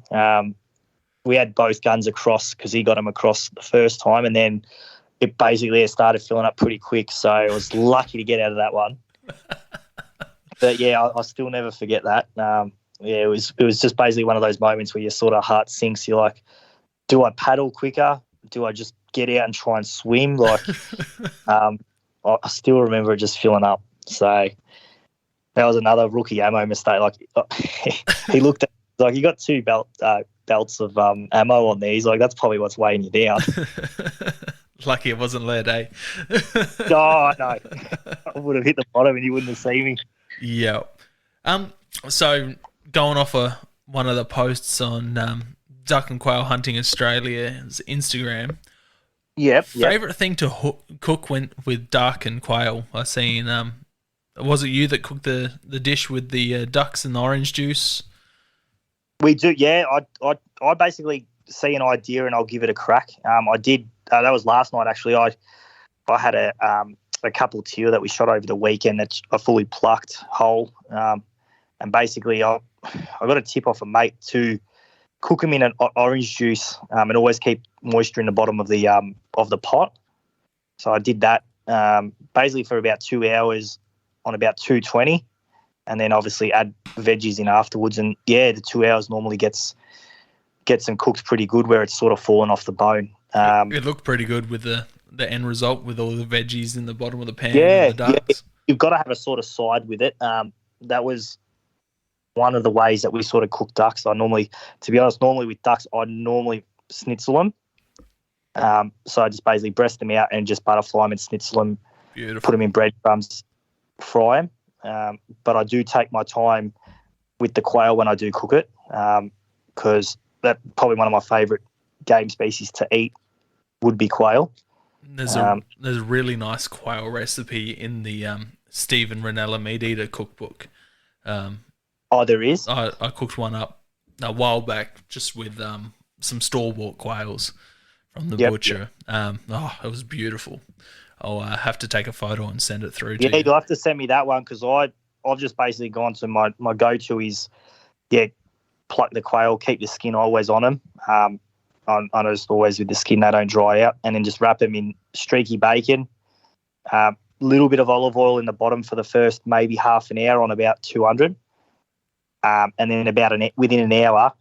We had both guns across because he got them across the first time, and then it basically started filling up pretty quick, so I was lucky to get out of that one. But, yeah, I still never forget that. It was just basically one of those moments where your sort of heart sinks. You're like, do I paddle quicker? Do I just get out and try and swim? I still remember it just filling up. So that was another rookie ammo mistake. He looked at you got two belts of ammo on there. He's like, that's probably what's weighing you down. Lucky it wasn't lead, eh? Oh, no. I would have hit the bottom and you wouldn't have seen me. Yeah. So going off one of the posts on Duck and Quail Hunting Australia's Instagram. Yep. Favorite thing to cook with duck and quail? I seen. Was it you that cooked the dish with the ducks and the orange juice? We do. Yeah. I basically see an idea and I'll give it a crack. I did. That was last night actually. I had a couple of teal that we shot over the weekend that I fully plucked whole. And basically I got a tip off a mate to cook them in an orange juice and always keep moisture in the bottom of the pot. So I did that basically for about 2 hours on about 220, and then obviously add veggies in afterwards. And yeah, the 2 hours normally gets them cooked pretty good where it's sort of fallen off the bone. It looked pretty good with the end result with all the veggies in the bottom of the pan and Yeah, the ducks. you've got to have a sort of side with it. That was one of the ways that we sort of cook ducks. To be honest, normally with ducks, I normally schnitzel them. So I just basically breast them out and just butterfly them and schnitzel them. Beautiful. Put them in breadcrumbs, fry them. But I do take my time with the quail when I do cook it, because that's probably one of my favourite game species to eat would be quail. There's a really nice quail recipe in the Stephen Ranella Meat Eater cookbook. There is? I cooked one up a while back just with some store-bought quails from the butcher. It was beautiful. I'll have to take a photo and send it through to you. Yeah, you'll have to send me that one, because I've just basically gone to my go-to is, pluck the quail, keep the skin always on them. I noticed always with the skin, they don't dry out, and then just wrap them in streaky bacon, little bit of olive oil in the bottom for the first maybe half an hour on about 200. And then within an hour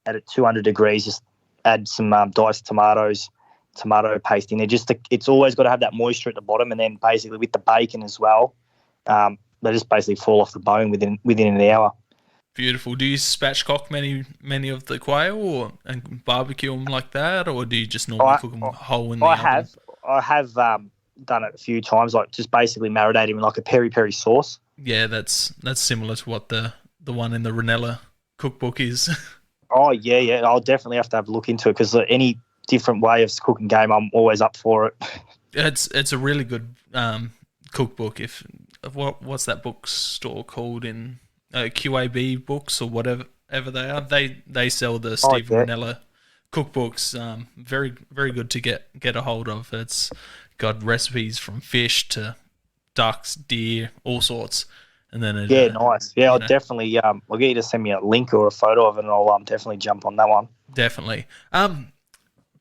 at 200 degrees, just add some diced tomatoes, tomato paste in there. It's always got to have that moisture at the bottom, and then basically with the bacon as well, they just basically fall off the bone within an hour. Beautiful. Do you spatchcock many of the quail and barbecue them like that, or do you just normally cook them whole in the oven? I have done it a few times, like just basically marinate them in like a peri-peri sauce. Yeah, that's similar to what the one in the Ranella cookbook is. Oh, yeah. I'll definitely have to have a look into it, because any different way of cooking game, I'm always up for it. It's a really good cookbook. What's that bookstore called in QAB books or whatever they are? They sell the Stephen Ranella cookbooks. Very, very good to get a hold of. It's got recipes from fish to ducks, deer, all sorts. And then nice. Yeah, I'll definitely I'll get you to send me a link or a photo of it, and I'll definitely jump on that one. Definitely.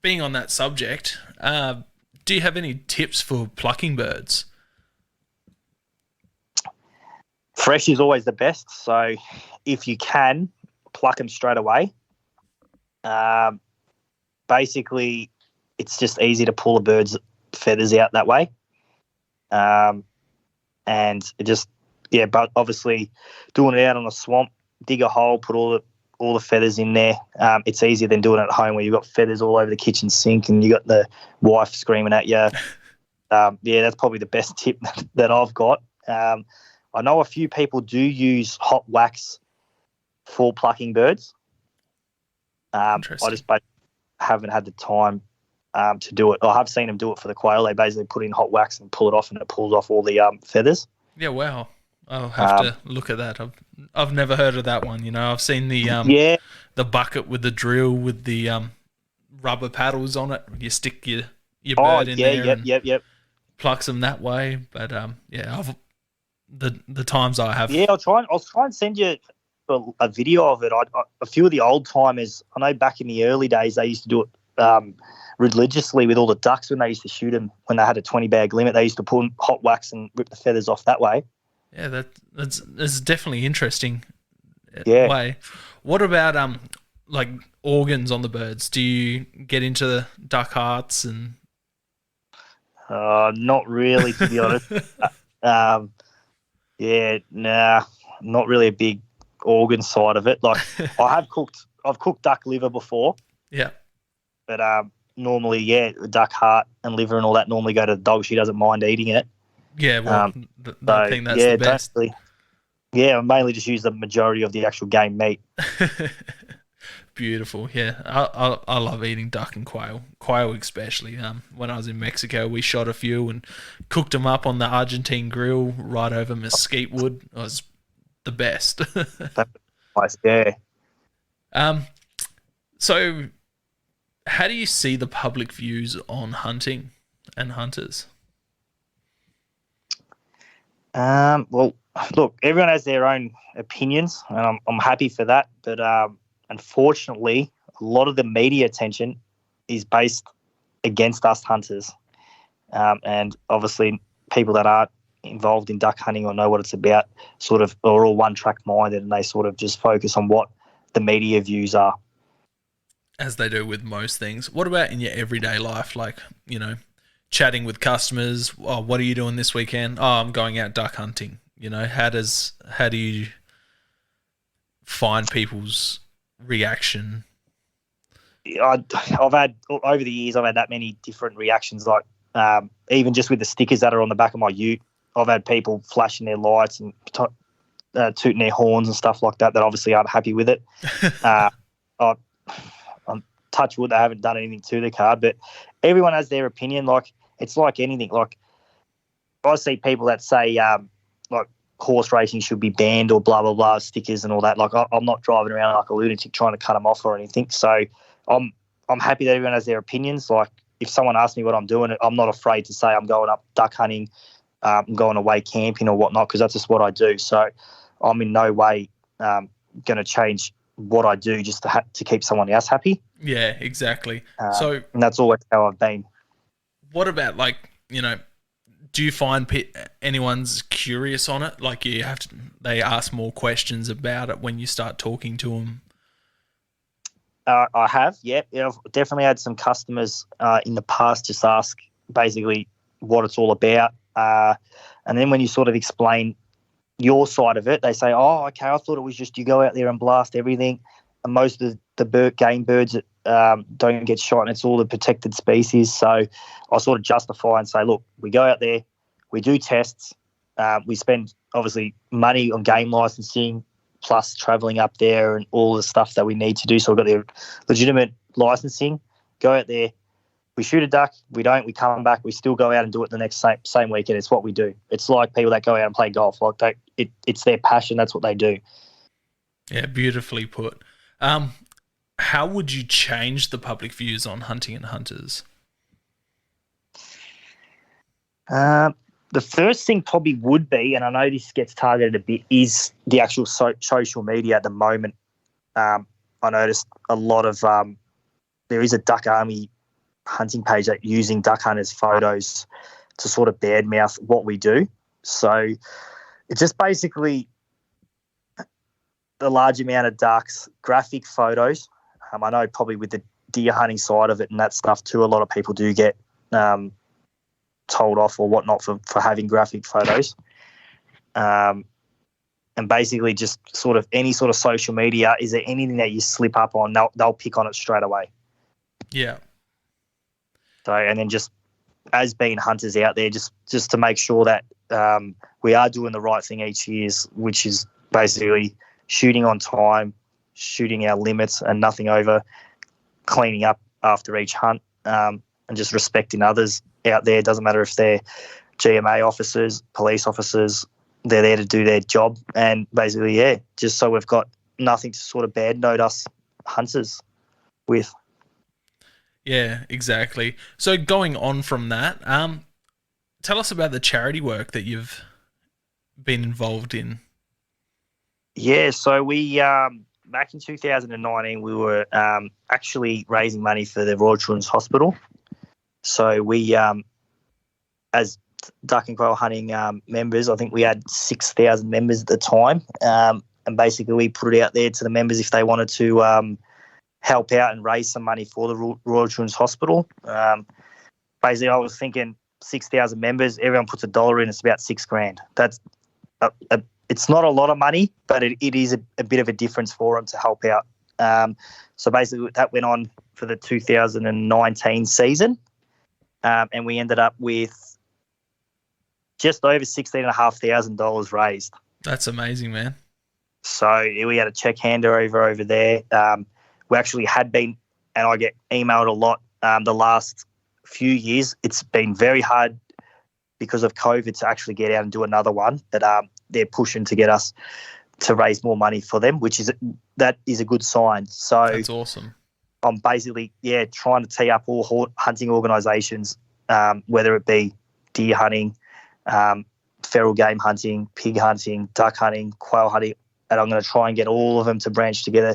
Being on that subject, do you have any tips for plucking birds? Fresh is always the best. So if you can, pluck them straight away. Basically, it's just easy to pull a bird's feathers out that way. And it just, but obviously doing it out on a swamp, dig a hole, put all the feathers in there. It's easier than doing it at home where you've got feathers all over the kitchen sink and you got the wife screaming at you. That's probably the best tip that I've got. I know a few people do use hot wax for plucking birds. I just haven't had the time to do it. I have seen them do it for the quail. They basically put in hot wax and pull it off, and it pulls off all the feathers. Yeah, wow. I'll have to look at that. I've never heard of that one. I've seen the bucket with the drill with the rubber paddles on it. You stick your bird in there. Yep. Plucks them that way. But the times I have. Yeah, I'll try and send you a video of it. A few of the old timers, I know back in the early days they used to do it religiously with all the ducks when they used to shoot them. When they had a 20 bag limit, they used to put hot wax and rip the feathers off that way. Yeah, that's definitely interesting. Yeah. Way. What about like organs on the birds? Do you get into the duck hearts and? Not really, to be honest. Not really a big organ side of it. Like I've cooked duck liver before. Yeah. But normally, duck heart and liver and all that normally go to the dog. She doesn't mind eating it. Yeah, well, I think that's the best. I mainly just use the majority of the actual game meat. Beautiful, yeah. I love eating duck and quail especially. When I was in Mexico, we shot a few and cooked them up on the Argentine grill right over mesquite wood. It was the best. Nice, yeah. So, how do you see the public views on hunting and hunters? Well, look, everyone has their own opinions, and I'm happy for that. But unfortunately, a lot of the media attention is based against us hunters, and obviously people that aren't involved in duck hunting or know what it's about sort of are all one-track minded, and they sort of just focus on what the media views are. as they do with most things. What about in your everyday life? Like, chatting with customers. Oh, what are you doing this weekend? Oh, I'm going out duck hunting. How do you find people's reaction? I've had over the years, I've had that many different reactions. Like even just with the stickers that are on the back of my ute, I've had people flashing their lights and tooting their horns and stuff like that. That obviously aren't happy with it. I'm touch wood, they haven't done anything to the card, but everyone has their opinion. Like it's like anything. Like I see people that say like horse racing should be banned or blah blah blah, stickers and all that. Like I'm not driving around like a lunatic trying to cut them off or anything. So I'm happy that everyone has their opinions. Like if someone asks me what I'm doing, I'm not afraid to say I'm going up duck hunting, I'm going away camping or whatnot, because that's just what I do. So I'm in no way going to change what I do just to keep someone else happy. Yeah, exactly. And that's always how I've been. What about do you find anyone's curious on it? Like they ask more questions about it when you start talking to them? I have, yeah. I've definitely had some customers in the past just ask basically what it's all about. And then when you sort of explain your side of it, they say, oh, okay, I thought it was just you go out there and blast everything. And most of the game birds don't get shot, and it's all the protected species. So I sort of justify and say, look, we go out there, we do tests, we spend obviously money on game licensing, plus travelling up there and all the stuff that we need to do. So we've got the legitimate licensing, go out there, we shoot a duck, we come back, we still go out and do it the next same weekend. It's what we do. It's like people that go out and play golf. Like it's their passion, that's what they do. Yeah, beautifully put. How would you change the public views on hunting and hunters? The first thing probably would be, and I know this gets targeted a bit, is the actual social media at the moment. I noticed a lot of there is a Duck Army hunting page that using duck hunters' photos to sort of badmouth what we do. So it's just basically the large amount of ducks, graphic photos. I know probably with the deer hunting side of it and that stuff too, a lot of people do get told off or whatnot for having graphic photos. And basically just sort of any sort of social media, is there anything that you slip up on, they'll pick on it straight away. Yeah. So, and then just as being hunters out there, just to make sure that we are doing the right thing each year, which is basically shooting on time, shooting our limits and nothing over, cleaning up after each hunt, and just respecting others out there. It doesn't matter if they're GMA officers, police officers, they're there to do their job. And basically, yeah, just so we've got nothing to sort of bad note us hunters with. Yeah, exactly. So going on from that, tell us about the charity work that you've been involved in. Yeah, so we back in 2019 we were actually raising money for the Royal Children's Hospital. So we, as duck and quail hunting members, I think we had 6,000 members at the time, and basically we put it out there to the members if they wanted to help out and raise some money for the Royal Children's Hospital. Basically, I was thinking 6,000 members, everyone puts $1 in, it's about $6,000. That's it's not a lot of money, but it is a bit of a difference for them to help out. So basically, that went on for the 2019 season, and we ended up with just over $16,500 raised. That's amazing, man. So we had a check hander over there. We actually had been, and I get emailed a lot the last few years. It's been very hard because of COVID to actually get out and do another one, but they're pushing to get us to raise more money for them, that is a good sign. So that's awesome. I'm basically, trying to tee up all hunting organisations, whether it be deer hunting, feral game hunting, pig hunting, duck hunting, quail hunting, and I'm going to try and get all of them to branch together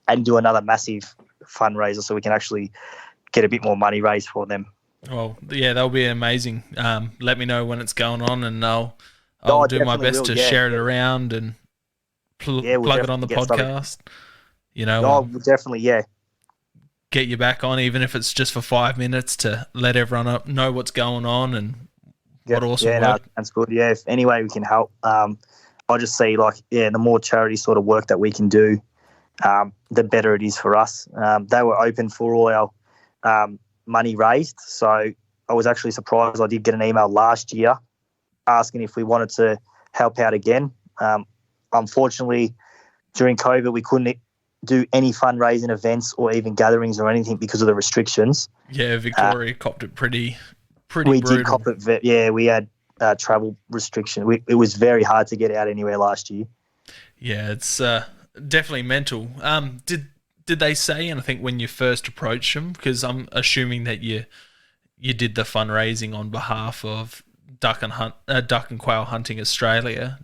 and do another massive fundraiser so we can actually get a bit more money raised for them. Well, yeah, that'll be amazing. Let me know when it's going on, and I'll do my best to share it around and plug it on the podcast. We'll definitely, get you back on, even if it's just for 5 minutes to let everyone know what's going on and what awesome work. No, that's good. Yeah, if any way we can help, I just see the more charity sort of work that we can do, the better it is for us. They were open for all our money raised, so I was actually surprised. I did get an email last year asking if we wanted to help out again. Unfortunately, during COVID, we couldn't do any fundraising events or even gatherings or anything because of the restrictions. Yeah, Victoria copped it pretty we brutal. did cop it. Yeah, we had travel restriction. It was very hard to get out anywhere last year. Yeah, it's definitely mental. Did they say anything when you first approached them? Because I'm assuming that you did the fundraising on behalf of Duck and Quail Hunting Australia.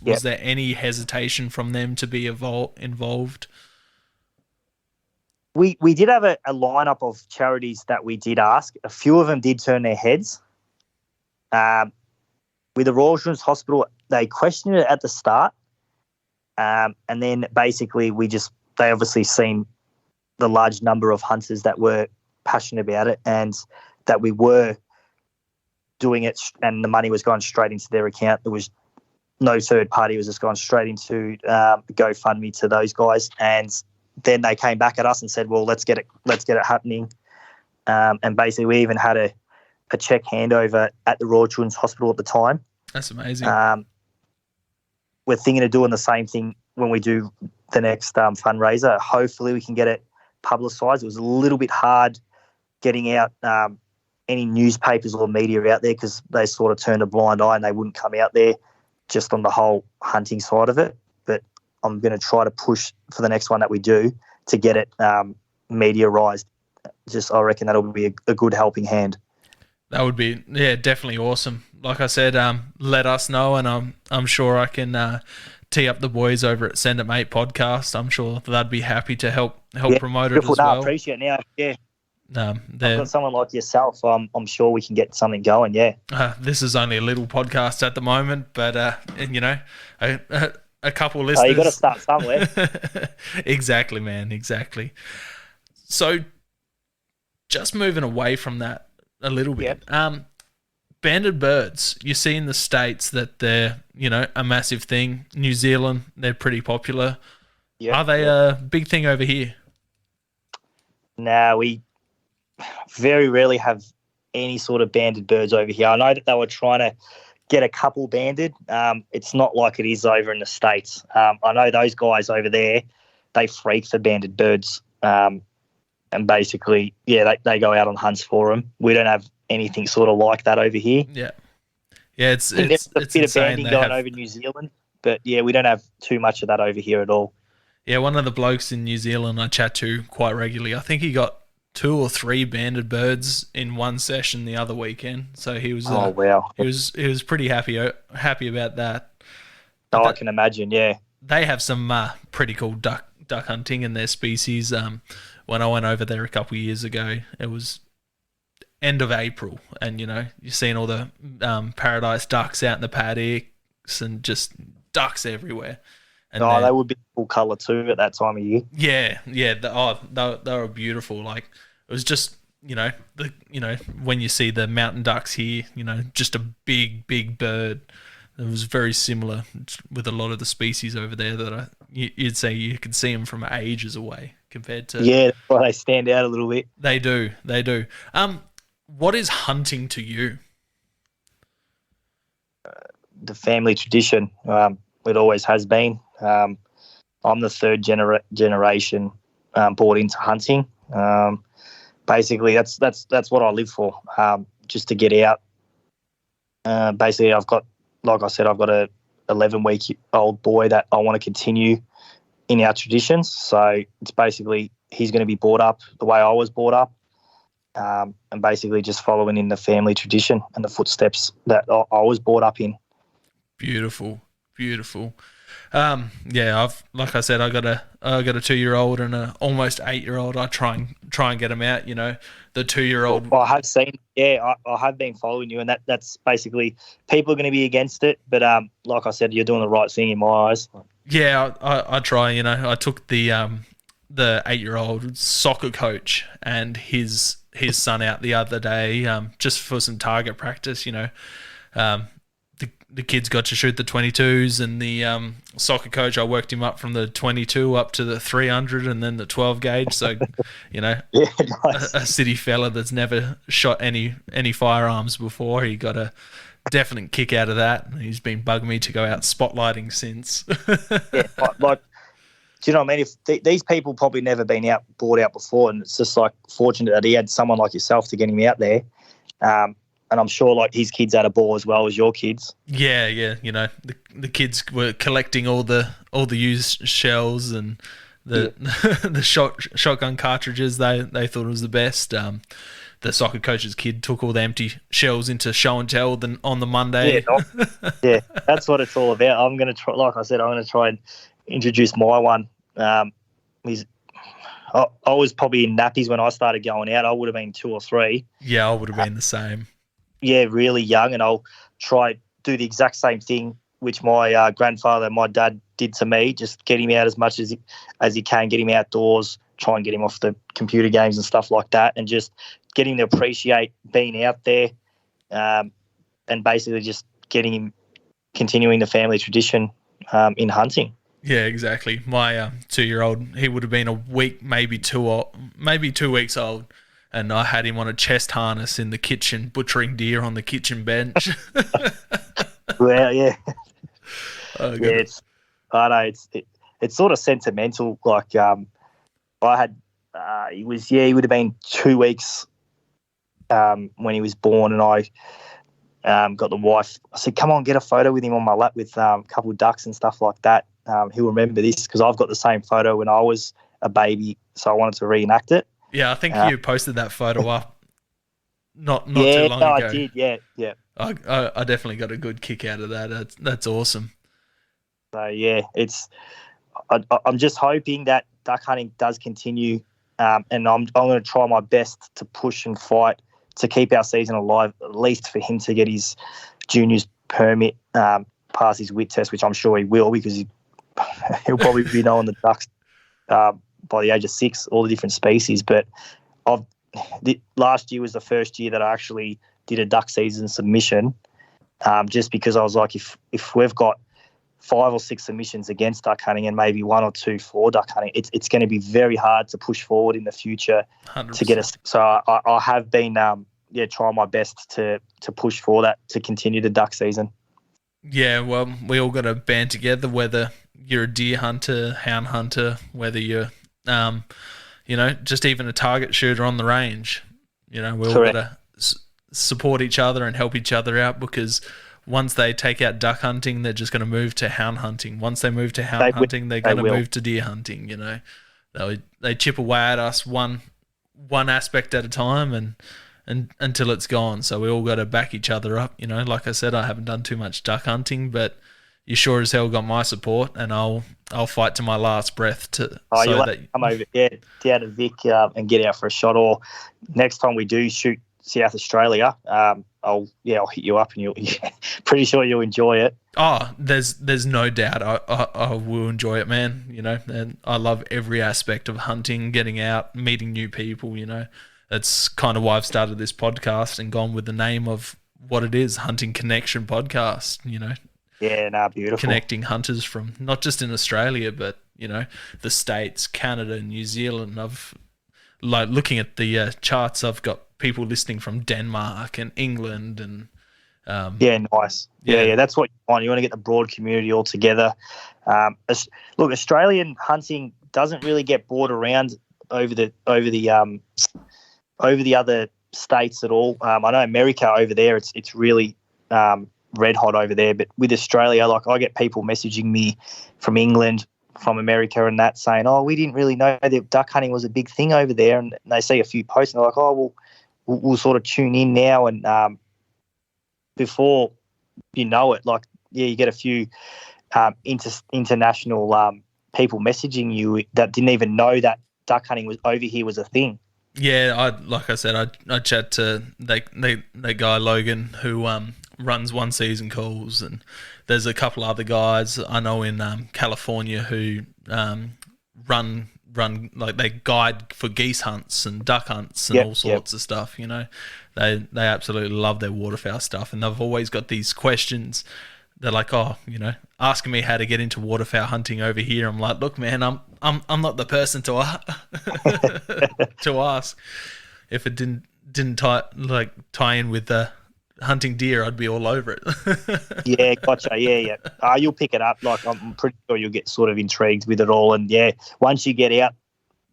Was there any hesitation from them to be involved? We did have a lineup of charities that we did ask. A few of them did turn their heads. With the Royal Children's Hospital, they questioned it at the start, and then basically they obviously seen the large number of hunters that were passionate about it and that we were doing it, and the money was going straight into their account. There was no third party; it was just going straight into GoFundMe to those guys. And then they came back at us and said, "Well, let's get it happening." And basically, we even had a check handover at the Royal Children's Hospital at the time. That's amazing. We're thinking of doing the same thing when we do the next fundraiser. Hopefully, we can get it publicised. It was a little bit hard getting out any newspapers or media out there because they sort of turned a blind eye and they wouldn't come out there just on the whole hunting side of it. But I'm going to try to push for the next one that we do to get it mediarised. I reckon that'll be a good helping hand. That would be, definitely awesome. Like I said, let us know, and I'm sure I can tee up the boys over at Send It Mate podcast. I'm sure they'd be happy to help promote it as well. I appreciate it now. Yeah. I've got someone like yourself. I'm sure we can get something going. Yeah. This is only a little podcast at the moment, but a couple of listeners. You got to start somewhere. Exactly, man. Exactly. So, just moving away from that a little bit. Yep. Banded birds. You see in the States that they're a massive thing. New Zealand, they're pretty popular. Yep. Are they a big thing over here? No, we very rarely have any sort of banded birds over here. I know that they were trying to get a couple banded. It's not like it is over in the States. I know those guys over there, they freak for banded birds. And basically, they go out on hunts for them. We don't have anything sort of like that over here. Yeah. Yeah, it's a bit of banding going over New Zealand, but we don't have too much of that over here at all. Yeah, one of the blokes in New Zealand I chat to quite regularly, I think he got 2 or 3 banded birds in one session the other weekend. So he was wow. He was pretty happy about that. I can imagine, yeah. They have some pretty cool duck hunting in their species. When I went over there a couple of years ago, it was end of April, and you're seeing all the paradise ducks out in the paddocks and just ducks everywhere. And they would be full colour too at that time of year. Yeah. They were beautiful. Like it was just when you see the mountain ducks here, just a big bird. It was very similar with a lot of the species over there that you'd say you could see them from ages away compared to. Yeah, well, they stand out a little bit. They do. What is hunting to you? The family tradition. It always has been. I'm the third generation brought into hunting. Basically, that's what I live for. Just to get out. Basically, I've got a 11-week-old boy that I want to continue in our traditions. So it's basically he's going to be brought up the way I was brought up, and basically just following in the family tradition and the footsteps that I was brought up in. Beautiful. I've like I said, I got a 2-year-old and a almost 8-year-old. I try and get them out. The 2-year-old. Well, I have seen. Yeah, I have been following you, and that's basically people are going to be against it, but like I said, you're doing the right thing in my eyes. Yeah, I try. I took the the 8-year-old soccer coach and his son out the other day, just for some target practice. The kids got to shoot the 22s, and the soccer coach, I worked him up from the 22 up to the 300 and then the 12 gauge. So, Yeah, nice. a city fella that's never shot any firearms before, he got a definite kick out of that. He's been bugging me to go out spotlighting since. Yeah, like, do you know what I mean? If these people probably never been bought out before, and it's just like fortunate that he had someone like yourself to get him out there. And I'm sure like his kids had a ball as well as your kids. Yeah. The kids were collecting all the used shells and the the shotgun cartridges. They thought it was the best. The soccer coach's kid took all the empty shells into show and tell on the Monday. Yeah, that's what it's all about. I'm going to try, like I said, I'm going to try and introduce my one. I was probably in nappies when I started going out. I would have been 2 or 3. Yeah, I would have been the same. Yeah, really young, and I'll try do the exact same thing which my grandfather and my dad did to me. Just get him out as much as he can, get him outdoors, try and get him off the computer games and stuff like that, and just get him to appreciate being out there, and basically just getting him continuing the family tradition in hunting. Yeah, exactly. My 2-year-old, he would have been a week, maybe 2 weeks old, and I had him on a chest harness in the kitchen, butchering deer on the kitchen bench. Well, yeah. Oh, yeah, I know it's sort of sentimental. Like I had, he would have been 2 weeks when he was born, and I got the wife. I said, "Come on, get a photo with him on my lap with a couple of ducks and stuff like that." He'll remember this because I've got the same photo when I was a baby, so I wanted to reenact it. Yeah, I think you posted that photo up not too long ago. Yeah, I did. Yeah. I definitely got a good kick out of that. That's awesome. So yeah, I'm just hoping that duck hunting does continue, and I'm going to try my best to push and fight to keep our season alive, at least for him to get his juniors permit, pass his wit test, which I'm sure he will, because he'll probably be knowing the ducks by the age of 6, all the different species. But last year was the first year that I actually did a duck season submission, just because I was like, if we've got 5 or 6 submissions against duck hunting and maybe 1 or 2 for duck hunting, it's going to be very hard to push forward in the future 100%. to get us. So I have been trying my best to push for that, to continue the duck season. Yeah, well, we all got to band together, whether you're a deer hunter, hound hunter, whether you're just even a target shooter on the range. We all got to support each other and help each other out, because once they take out duck hunting, they're just going to move to hound hunting. Once they move to hound hunting, they're going to move to deer hunting. They chip away at us one aspect at a time, and until it's gone. So we all got to back each other up. Like I said, I haven't done too much duck hunting, but you sure as hell got my support, and I'll fight to my last breath to. You'll come over, down to Vic and get out for a shot, or next time we do shoot South Australia, I'll hit you up, and you'll pretty sure you'll enjoy it. Oh, there's no doubt I will enjoy it, man. And I love every aspect of hunting, getting out, meeting new people. That's kind of why I've started this podcast and gone with the name of what it is, Hunting Connection Podcast. Yeah, beautiful. Connecting hunters from not just in Australia, but the States, Canada, New Zealand. I've looking at the charts. I've got people listening from Denmark and England, and nice. Yeah, that's what you want. You want to get the broad community all together. Look, Australian hunting doesn't really get brought around over the other states at all. I know America over there, it's really red hot over there. But with Australia, like, I get people messaging me from England, from America, and that saying, "Oh, we didn't really know that duck hunting was a big thing over there." And they see a few posts and they're like, "Oh, well, we'll sort of tune in now." And before you know it, like, you get a few international people messaging you that didn't even know that duck hunting was over here was a thing. Yeah, like I said, I chat to that guy Logan who runs One Season Calls, and there's a couple other guys I know in California who run run, like they guide for geese hunts and duck hunts and all sorts of stuff. You know, they absolutely love their waterfowl stuff, and they've always got these questions. They're like, oh, you know, asking me how to get into waterfowl hunting over here. I'm like, look, man, I'm not the person to to ask. If it didn't tie in with the hunting deer, I'd be all over it. Yeah, gotcha. Yeah. You'll pick it up. Like, I'm pretty sure you'll get sort of intrigued with it all. And yeah, once you get out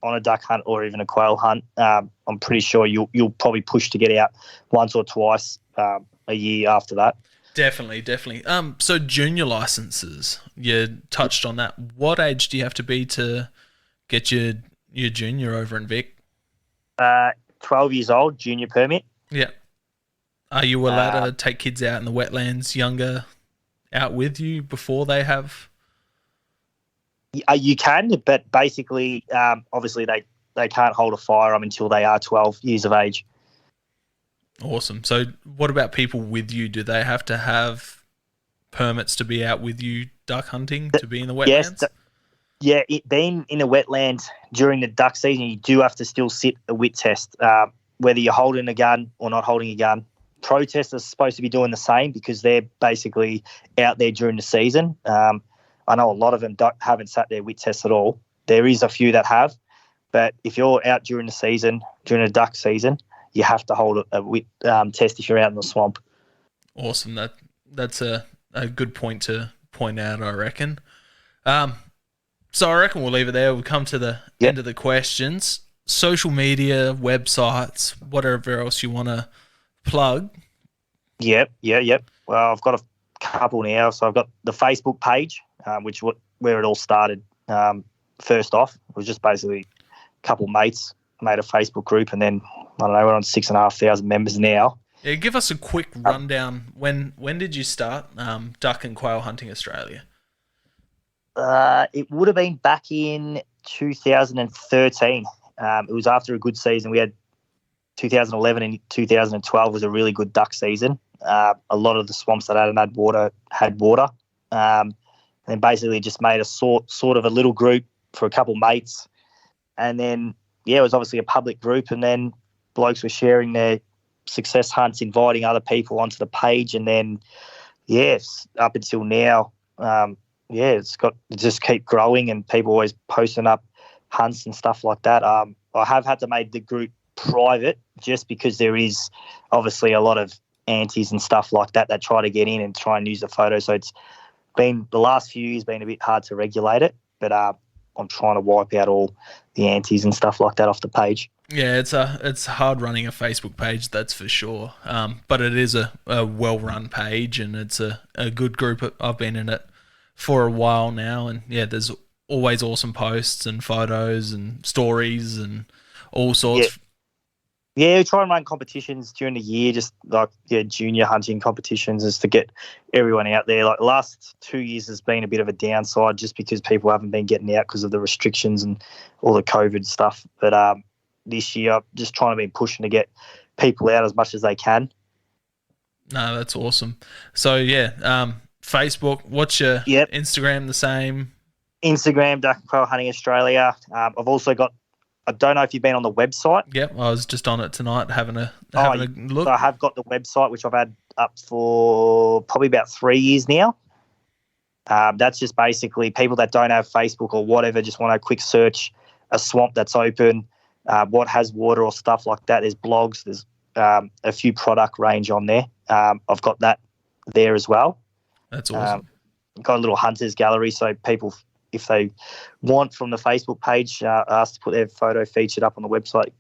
on a duck hunt or even a quail hunt, I'm pretty sure you'll probably push to get out once or twice a year after that. Definitely. So junior licenses, you touched on that. What age do you have to be to get your junior over in Vic? 12 years old, junior permit. Yeah. Are you allowed to take kids out in the wetlands younger out with you before they have? You can, but basically, obviously they can't hold a firearm until they are 12 years of age. Awesome. So what about people with you? Do they have to have permits to be out with you duck hunting, to be in the wetlands? Yes. Being in a wetland during the duck season, you do have to still sit a wit test, whether you're holding a gun or not holding a gun. Protesters are supposed to be doing the same because they're basically out there during the season. I know a lot of them haven't sat their wit test at all. There is a few that have, but if you're out during the season, during the duck season, you have to hold a wit test if you're out in the swamp. Awesome. That's a good point to point out, I reckon. So I reckon we'll leave it there. We'll come to the end of the questions. Social media, websites, whatever else you want to plug. Yep. Well, I've got a couple now. So I've got the Facebook page, where it all started. First off, it was just basically a couple mates made a Facebook group, and then I don't know, we're on 6,500 members now. Yeah, give us a quick rundown. When did you start duck and quail hunting Australia? It would have been back in 2013. It was after a good season. We had 2011 and 2012 was a really good duck season. A lot of the swamps that hadn't had water. And basically just made a sort of a little group for a couple mates. And then, it was obviously a public group, and then blokes were sharing their success hunts, inviting other people onto the page. And then, up until now, it's just keep growing, and people always posting up hunts and stuff like that. I have had to make the group private just because there is obviously a lot of antis and stuff like that try to get in and try and use the photo. So it's been the last few years been a bit hard to regulate it, but I'm trying to wipe out all the antis and stuff like that off the page. Yeah, it's hard running a Facebook page, that's for sure. But it is a well-run page, and it's a good group. I've been in it for a while now, and there's always awesome posts and photos and stories and all sorts. Yeah, we try and run competitions during the year, just like junior hunting competitions, just to get everyone out there. Like the last 2 years has been a bit of a downside just because people haven't been getting out because of the restrictions and all the COVID stuff. But this year, I'm just trying to be pushing to get people out as much as they can. No, that's awesome. So Facebook. What's your Instagram? The same. Instagram, Duck and Quail Hunting Australia. I've also got. I don't know if you've been on the website. Yep, I was just on it tonight having a look. So I have got the website, which I've had up for probably about 3 years now. That's just basically people that don't have Facebook or whatever, just want to quick search a swamp that's open, what has water or stuff like that. There's blogs, there's a few product range on there. I've got that there as well. That's awesome. Got a little hunters gallery, so people, if they want from the Facebook page, asked to put their photo featured up on the website,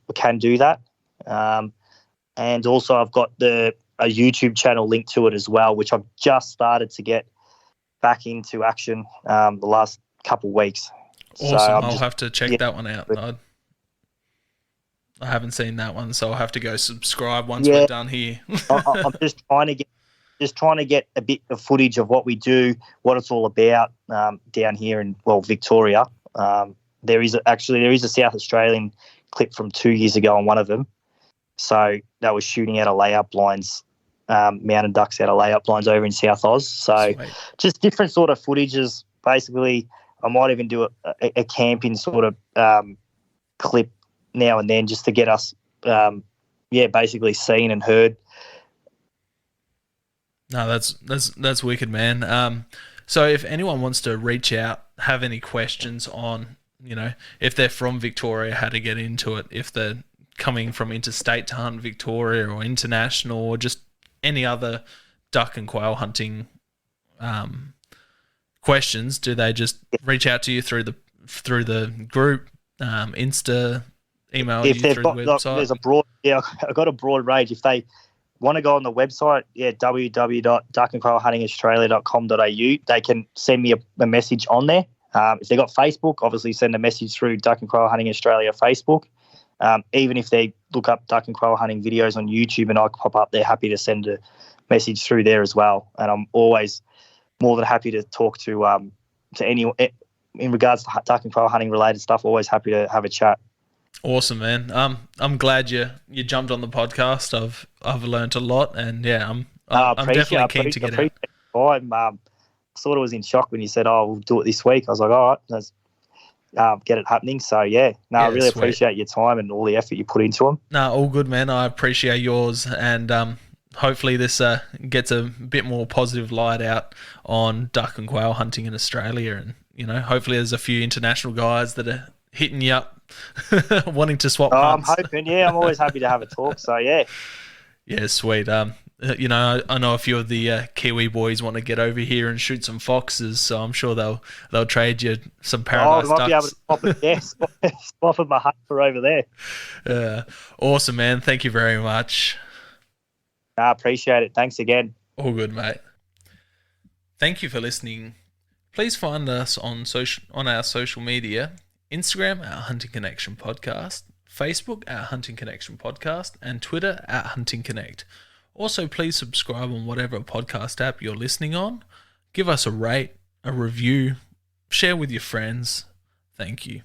we can do that. And also I've got a YouTube channel linked to it as well, which I've just started to get back into action the last couple of weeks. Awesome. So I'll have to check that one out. I haven't seen that one, so I'll have to go subscribe once we're done here. I'm just trying to get a bit of footage of what we do, what it's all about down here in Victoria. There is a South Australian clip from 2 years ago on one of them. So that was shooting out of layout blinds, mountain ducks out of layout blinds over in South Oz. So just different sort of footages. Basically, I might even do a camping sort of clip now and then just to get us, basically seen and heard. No, that's wicked, man. So if anyone wants to reach out, have any questions on, if they're from Victoria, how to get into it, if they're coming from interstate to hunt Victoria or international or just any other duck and quail hunting questions, do they just reach out to you through the group, Insta, email you through the website? I've got a broad range. If they want to go on the website, www.duckandquailhuntingaustralia.com.au, they can send me a message on there. If they got Facebook, obviously send a message through Duck and Quail Hunting Australia Facebook. Even if they look up duck and quail hunting videos on YouTube and I pop up, they're happy to send a message through there as well. And I'm always more than happy to talk to anyone in regards to duck and quail hunting related stuff. Always happy to have a chat. Awesome, man. I'm glad you jumped on the podcast. I've learned a lot, and I'm definitely keen to get it. I sort of was in shock when you said, "Oh, we'll do it this week." I was like, "All right, let's get it happening." So I really appreciate your time and all the effort you put into them. No, all good, man. I appreciate yours, and hopefully this gets a bit more positive light out on duck and quail hunting in Australia, and hopefully there's a few international guys that are hitting you up wanting to swap hunts. I'm hoping, I'm always happy to have a talk, so yeah, sweet. I know a few of the Kiwi boys want to get over here and shoot some foxes, so I'm sure they'll trade you some paradise ducks. I might be able to swap my hunt for over there. Awesome, man. Thank you very much. I appreciate it. Thanks again. All good, mate. Thank you for listening. Please find us on our social media. Instagram at Hunting Connection Podcast, Facebook at Hunting Connection Podcast, and Twitter at Hunting Connect. Also, please subscribe on whatever podcast app you're listening on. Give us a rate, a review, share with your friends. Thank you.